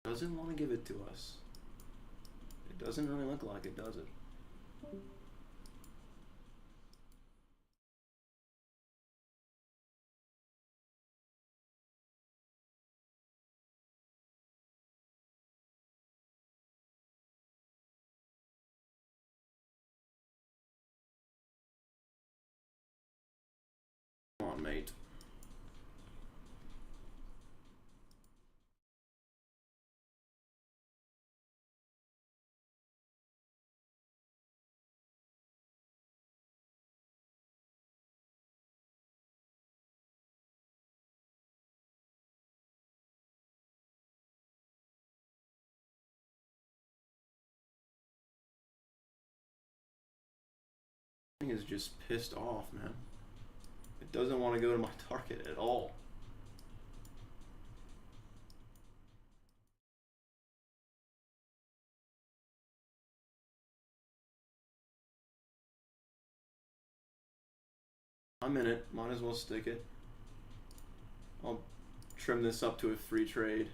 Doesn't want to give it to us. It doesn't really look like it, does it? Come on, mate. Thing is just pissed off, man. It doesn't want to go to my target at all. I'm in it. Might as well stick it. I'll trim this up to a free trade.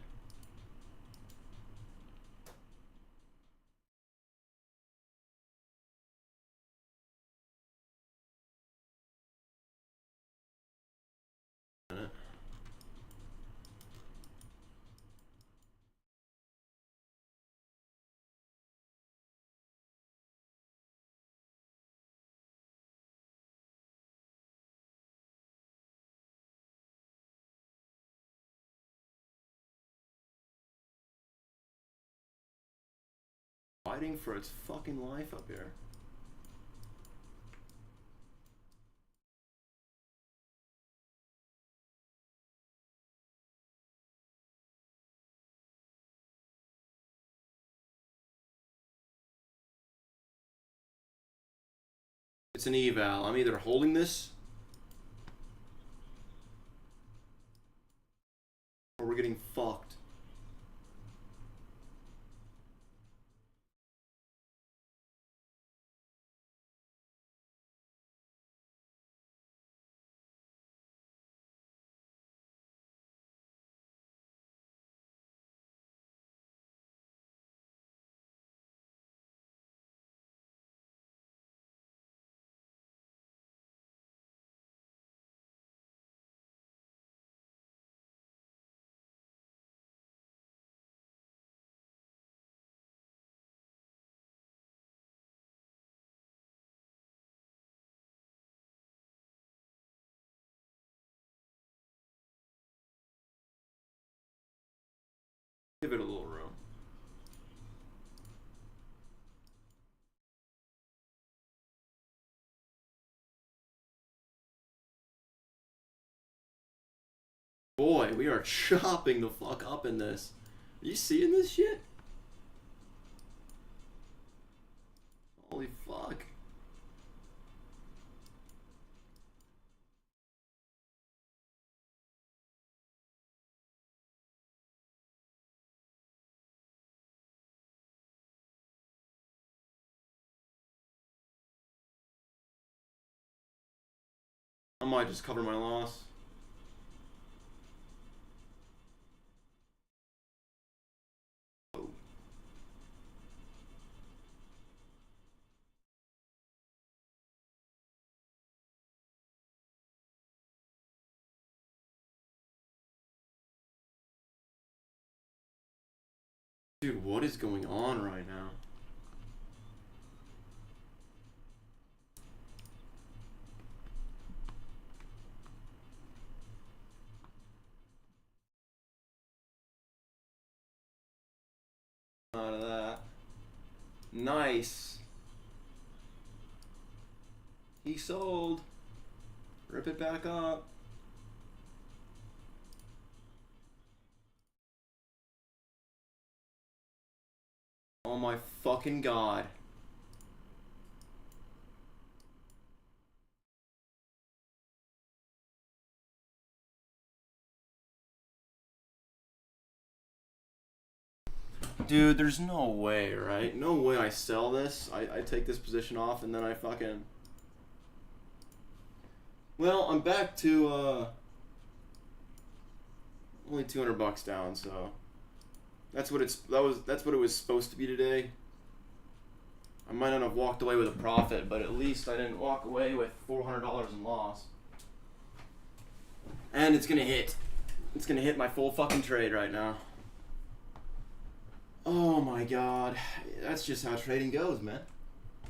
Fighting for its fucking life up here. It's an eval. I'm either holding this or we're getting fucked. Give it a little room. Boy, we are chopping the fuck up in this. Are you seeing this shit? Holy fuck. I might just cover my loss. Oh. Dude, what is going on right now? Out of that. Nice. He sold. Rip it back up. Oh my fucking god. Dude, there's no way, right? No way I sell this. I take this position off and then I fucking... Well, I'm back to, only 200 bucks down, so... That's what that's what it was supposed to be today. I might not have walked away with a profit, but at least I didn't walk away with $400 in loss. And it's gonna hit. It's gonna hit my full fucking trade right now. Oh my god. That's just how trading goes, man.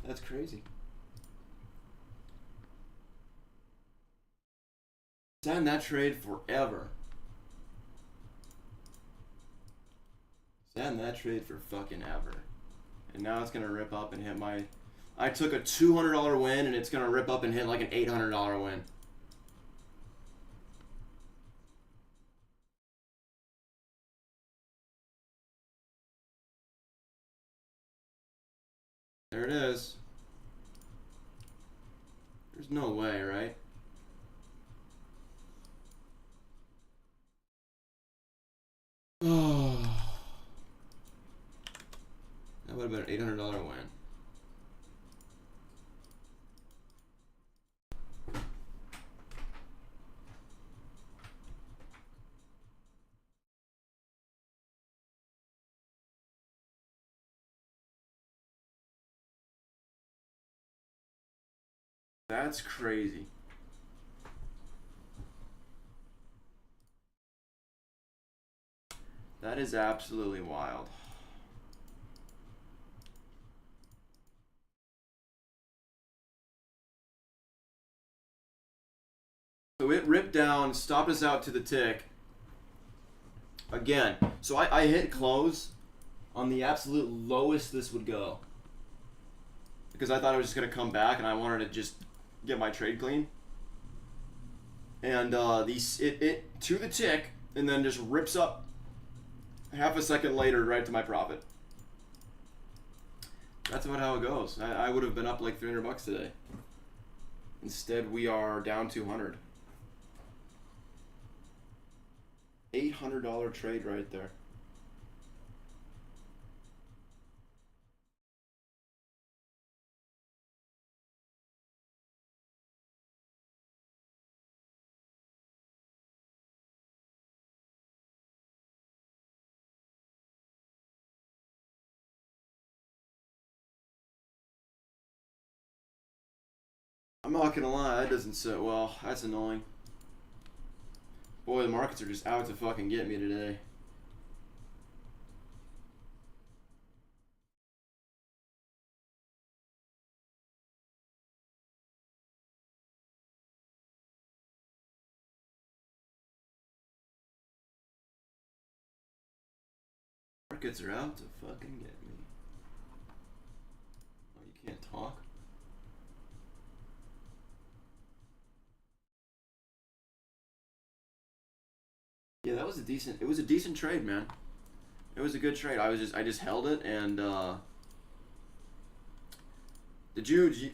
That's crazy. Sat in that trade forever. Sat in that trade for fucking ever. And now it's gonna rip up and hit my... I took a $200 win and it's gonna rip up and hit like an $800 win. There it is. There's no way, right? That would have been an $800 win. That's crazy. That is absolutely wild. So it ripped down, stopped us out to the tick. Again, so I hit close on the absolute lowest this would go. Because I thought it was just going to come back and I wanted to just get my trade clean. And it to the tick and then just rips up half a second later right to my profit. That's about how it goes. I would have been up like $300 today. Instead, we are down 200. $800 trade right there. I'm not gonna lie, that doesn't sit well. That's annoying. Boy, the markets are just out to fucking get me today. Markets are out to fucking get me. Oh, you can't talk? Yeah, that was it was a decent trade, man. It was a good trade. I just held it and I'm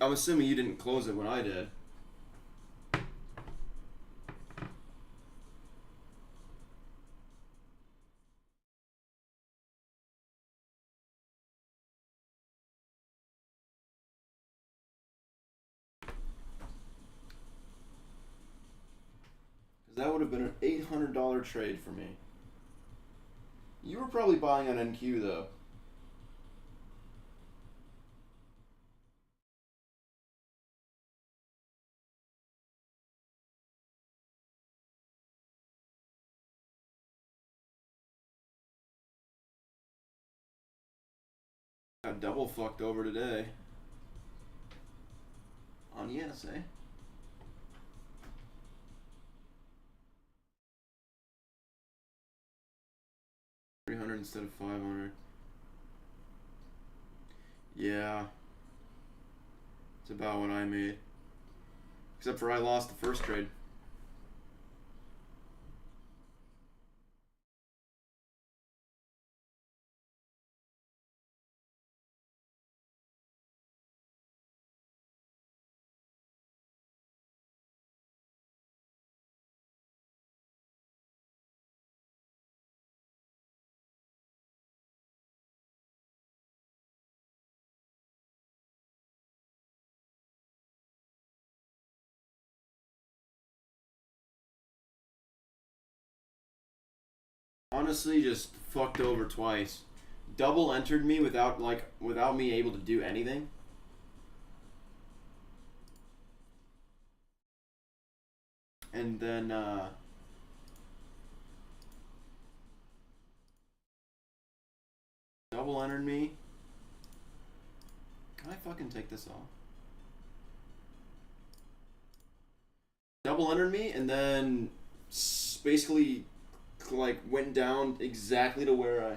assuming you didn't close it when I did. That would have been an $800 trade for me. You were probably buying on NQ though. Got double fucked over today. On ESA. 300 instead of 500. Yeah. It's about what I made. Except for I lost the first trade. Honestly, just fucked over twice. Double entered me without me able to do anything. And then double entered me. Can I fucking take this off? Double entered me and then basically like went down exactly to where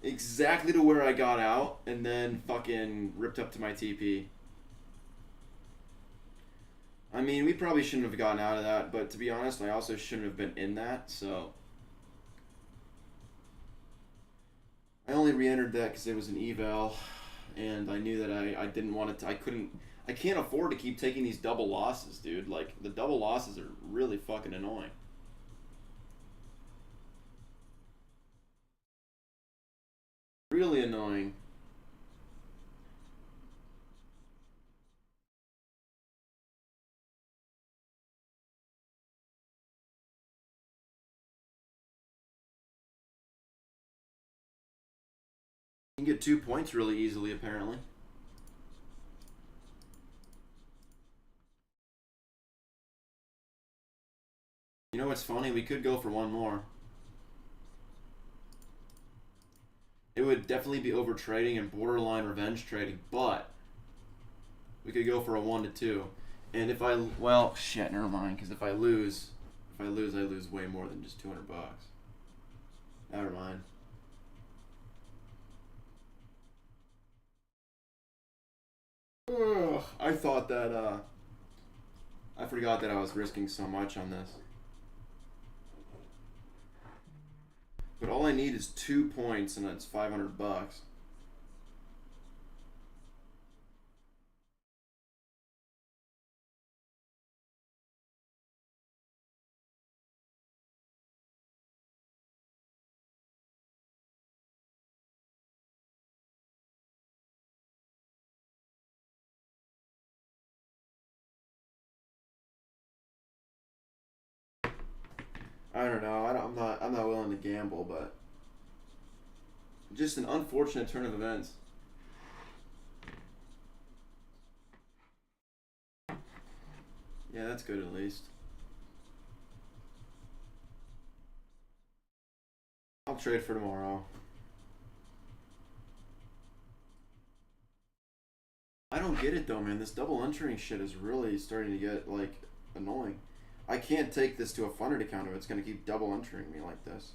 I got out and then fucking ripped up to my TP. I mean, we probably shouldn't have gotten out of that, but to be honest, I also shouldn't have been in that, so I only re-entered that because it was an eval and I knew that I didn't want it to, I can't afford to keep taking these double losses, dude. Like, the double losses are really fucking annoying. really annoying. You can get 2 points really easily, apparently. You know what's funny? We could go for one more. It would definitely be over trading and borderline revenge trading, but we could go for a 1 to 2. And if I, well, shit, never mind. Because if I lose, I lose way more than just $200. Never mind. Ugh, I thought that, I forgot that I was risking so much on this. But all I need is 2 points, and that's $500. I don't know. I'm not willing to gamble, but just an unfortunate turn of events. Yeah, that's good at least. I'll trade for tomorrow. I don't get it though, man. This double entering shit is really starting to get like annoying. I can't take this to a funded account if it's gonna keep double entering me like this.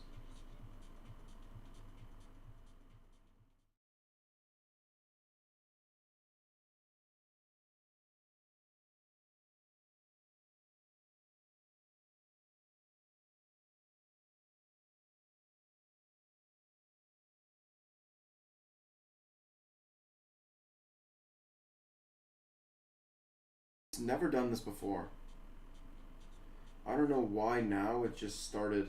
It's never done this before. I don't know why now it just started.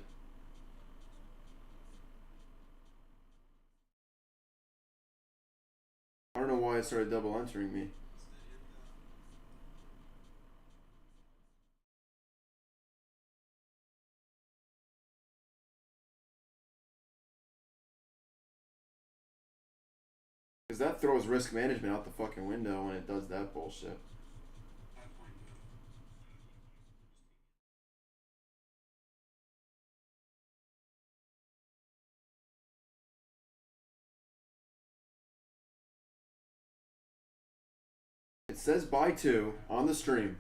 I don't know why it started double entering me. Because that throws risk management out the fucking window when it does that bullshit. It says buy 2 on the stream.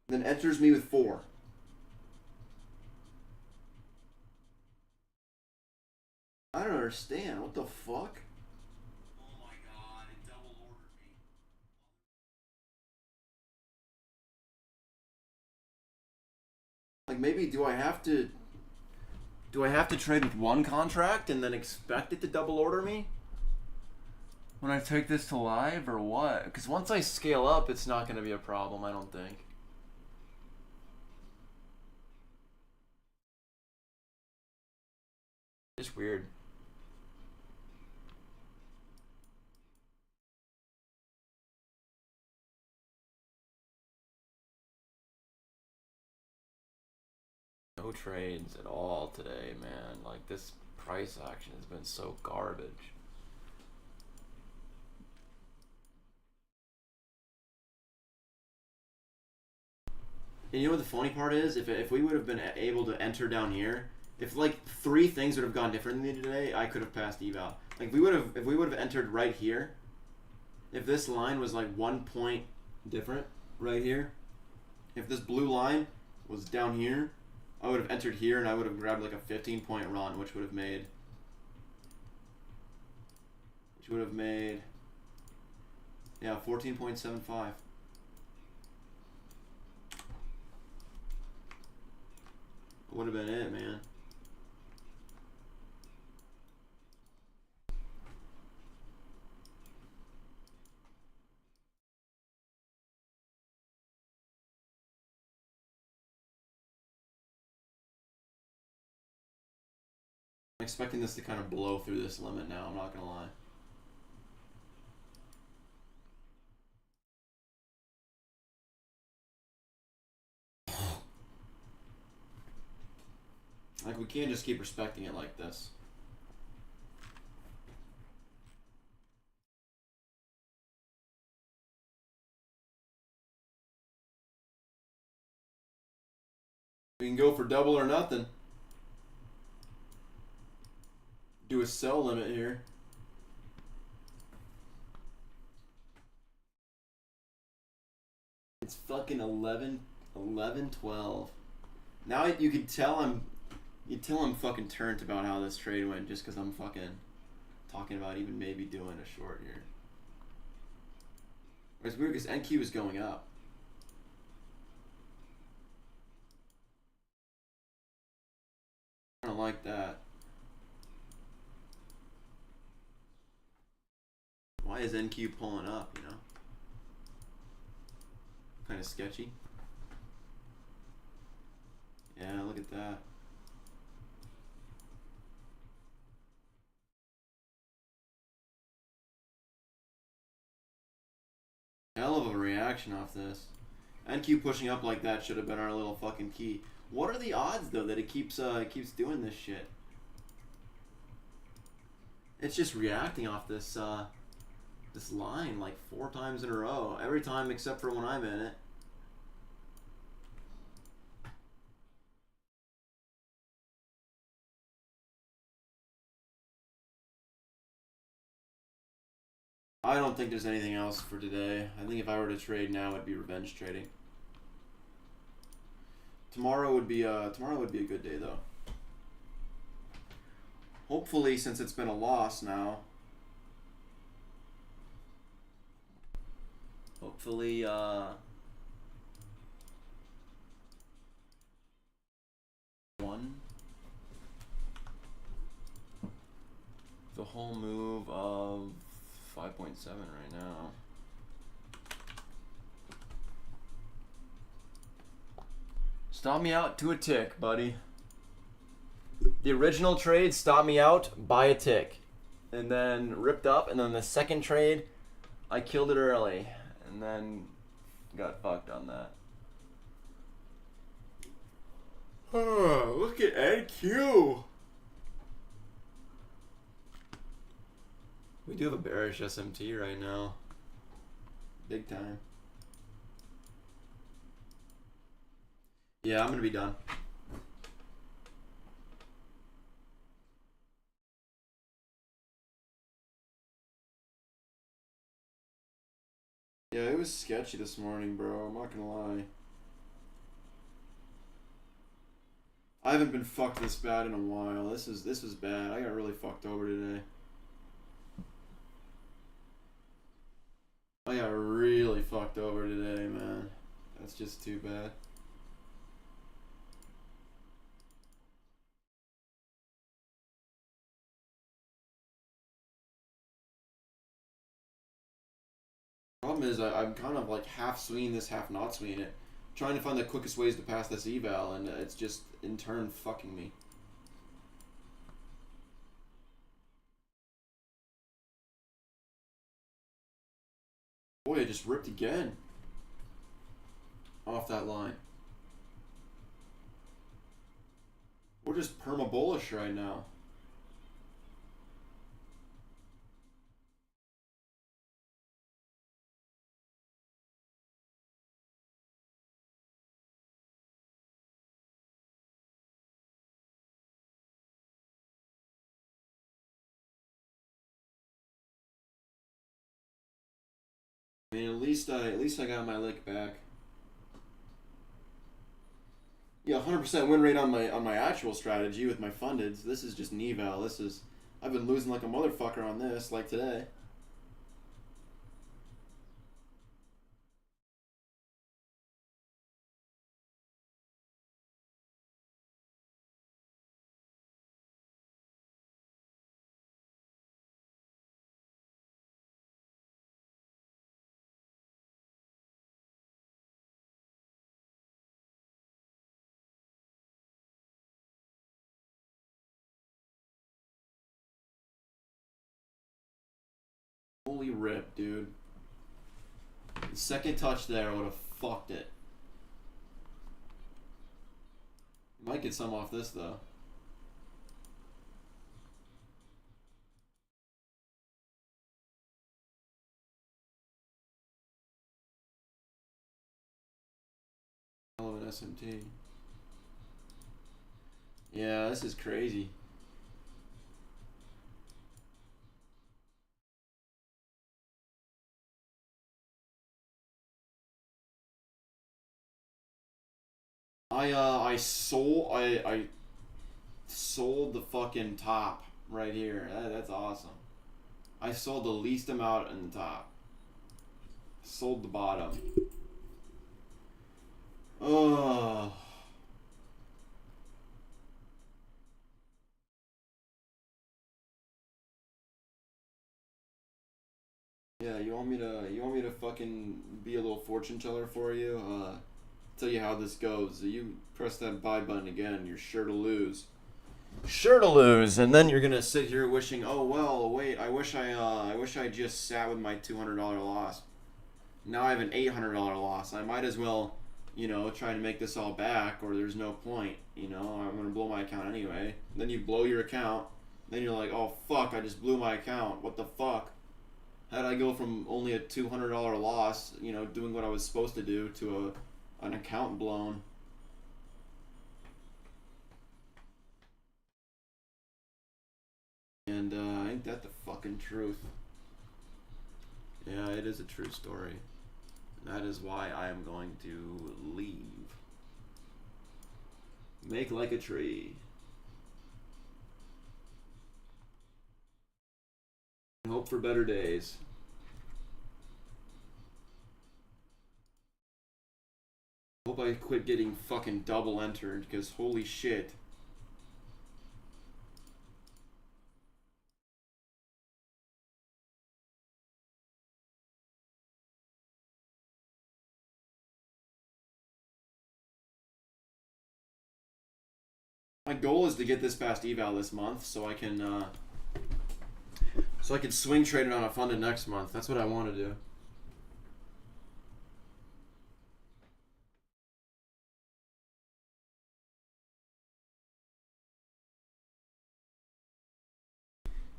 Then enters me with 4. I don't understand. What the fuck? Oh my god, it double ordered me. Like maybe do I have to trade with one contract and then expect it to double order me? When I take this to live or what? Because once I scale up, it's not going to be a problem, I don't think. It's weird. No trades at all today, man. Like this price action has been so garbage. And you know what the funny part is? If we would have been able to enter down here, if like 3 things would have gone differently today, I could have passed eval. Like if we would have entered right here, if this line was like 1 point different right here, if this blue line was down here, I would have entered here and I would have grabbed like a 15-point run, which would have made yeah, 14.75. Would have been it, man. expecting this to kind of blow through this limit now, I'm not gonna lie. Like, we can't just keep respecting it like this. We can go for double or nothing. Do a sell limit here. It's fucking 11, 12. Now you can tell I'm fucking turned about how this trade went just because I'm fucking talking about even maybe doing a short here. It's weird because NQ is going up. I don't like that. Why is NQ pulling up, you know? Kind of sketchy. Yeah, look at that. Hell of a reaction off this. NQ pushing up like that should have been our little fucking key. What are the odds though that it keeps doing this shit? It's just reacting off this this line like 4 times in a row. Every time except for when I'm in it. I don't think there's anything else for today. I think if I were to trade now, it'd be revenge trading. Tomorrow would be a good day though. Hopefully, since it's been a loss now. Hopefully, the whole move of 5.7 right now. Stop me out to a tick, buddy. The original trade stopped me out by a tick. And then ripped up, and then the second trade, I killed it early. And then got fucked on that. Oh, look at NQ. We do have a bearish SMT right now. Big time. Yeah, I'm gonna be done. Yeah, it was sketchy this morning, bro. I'm not gonna lie. I haven't been fucked this bad in a while. This was bad. I got really fucked over today. I got really fucked over today, man. That's just too bad. Problem is, I'm kind of like half swinging this, half not swinging it. Trying to find the quickest ways to pass this eval, and it's just, in turn, fucking me. Boy, I just ripped again. Off that line. We're just perma bullish right now. I mean, at least I got my lick back. Yeah, 100% win rate on my actual strategy with my funded. So this is just an eval. I've been losing like a motherfucker on this, like today. Holy rip, dude. The second touch there would have fucked it. Might get some off this though. Hell of an SMT. Yeah, this is crazy. I sold the fucking top right here. That's awesome. I sold the least amount in the top. Sold the bottom. Oh. Yeah, you want me to fucking be a little fortune teller for you? Tell you how this goes. You press that buy button again, you're sure to lose. Sure to lose, and then you're gonna sit here wishing, oh well, wait, I wish I just sat with my $200 loss. Now I have an $800 loss. I might as well, try to make this all back, or there's no point. I'm gonna blow my account anyway. Then you blow your account. Then you're like, oh fuck, I just blew my account. What the fuck? How did I go from only a $200 loss, doing what I was supposed to do, to an account blown? And ain't that the fucking truth? Yeah, it is a true story. And that is why I am going to leave. Make like a tree. And hope for better days. Hope I quit getting fucking double entered, because holy shit. My goal is to get this past eval this month, so I can swing trade it on a funded next month. That's what I want to do.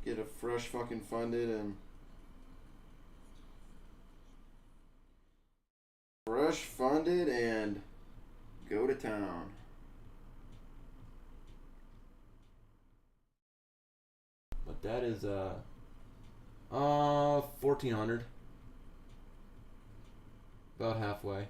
Get a fresh fucking funded and go to town. But that is 1400. About halfway.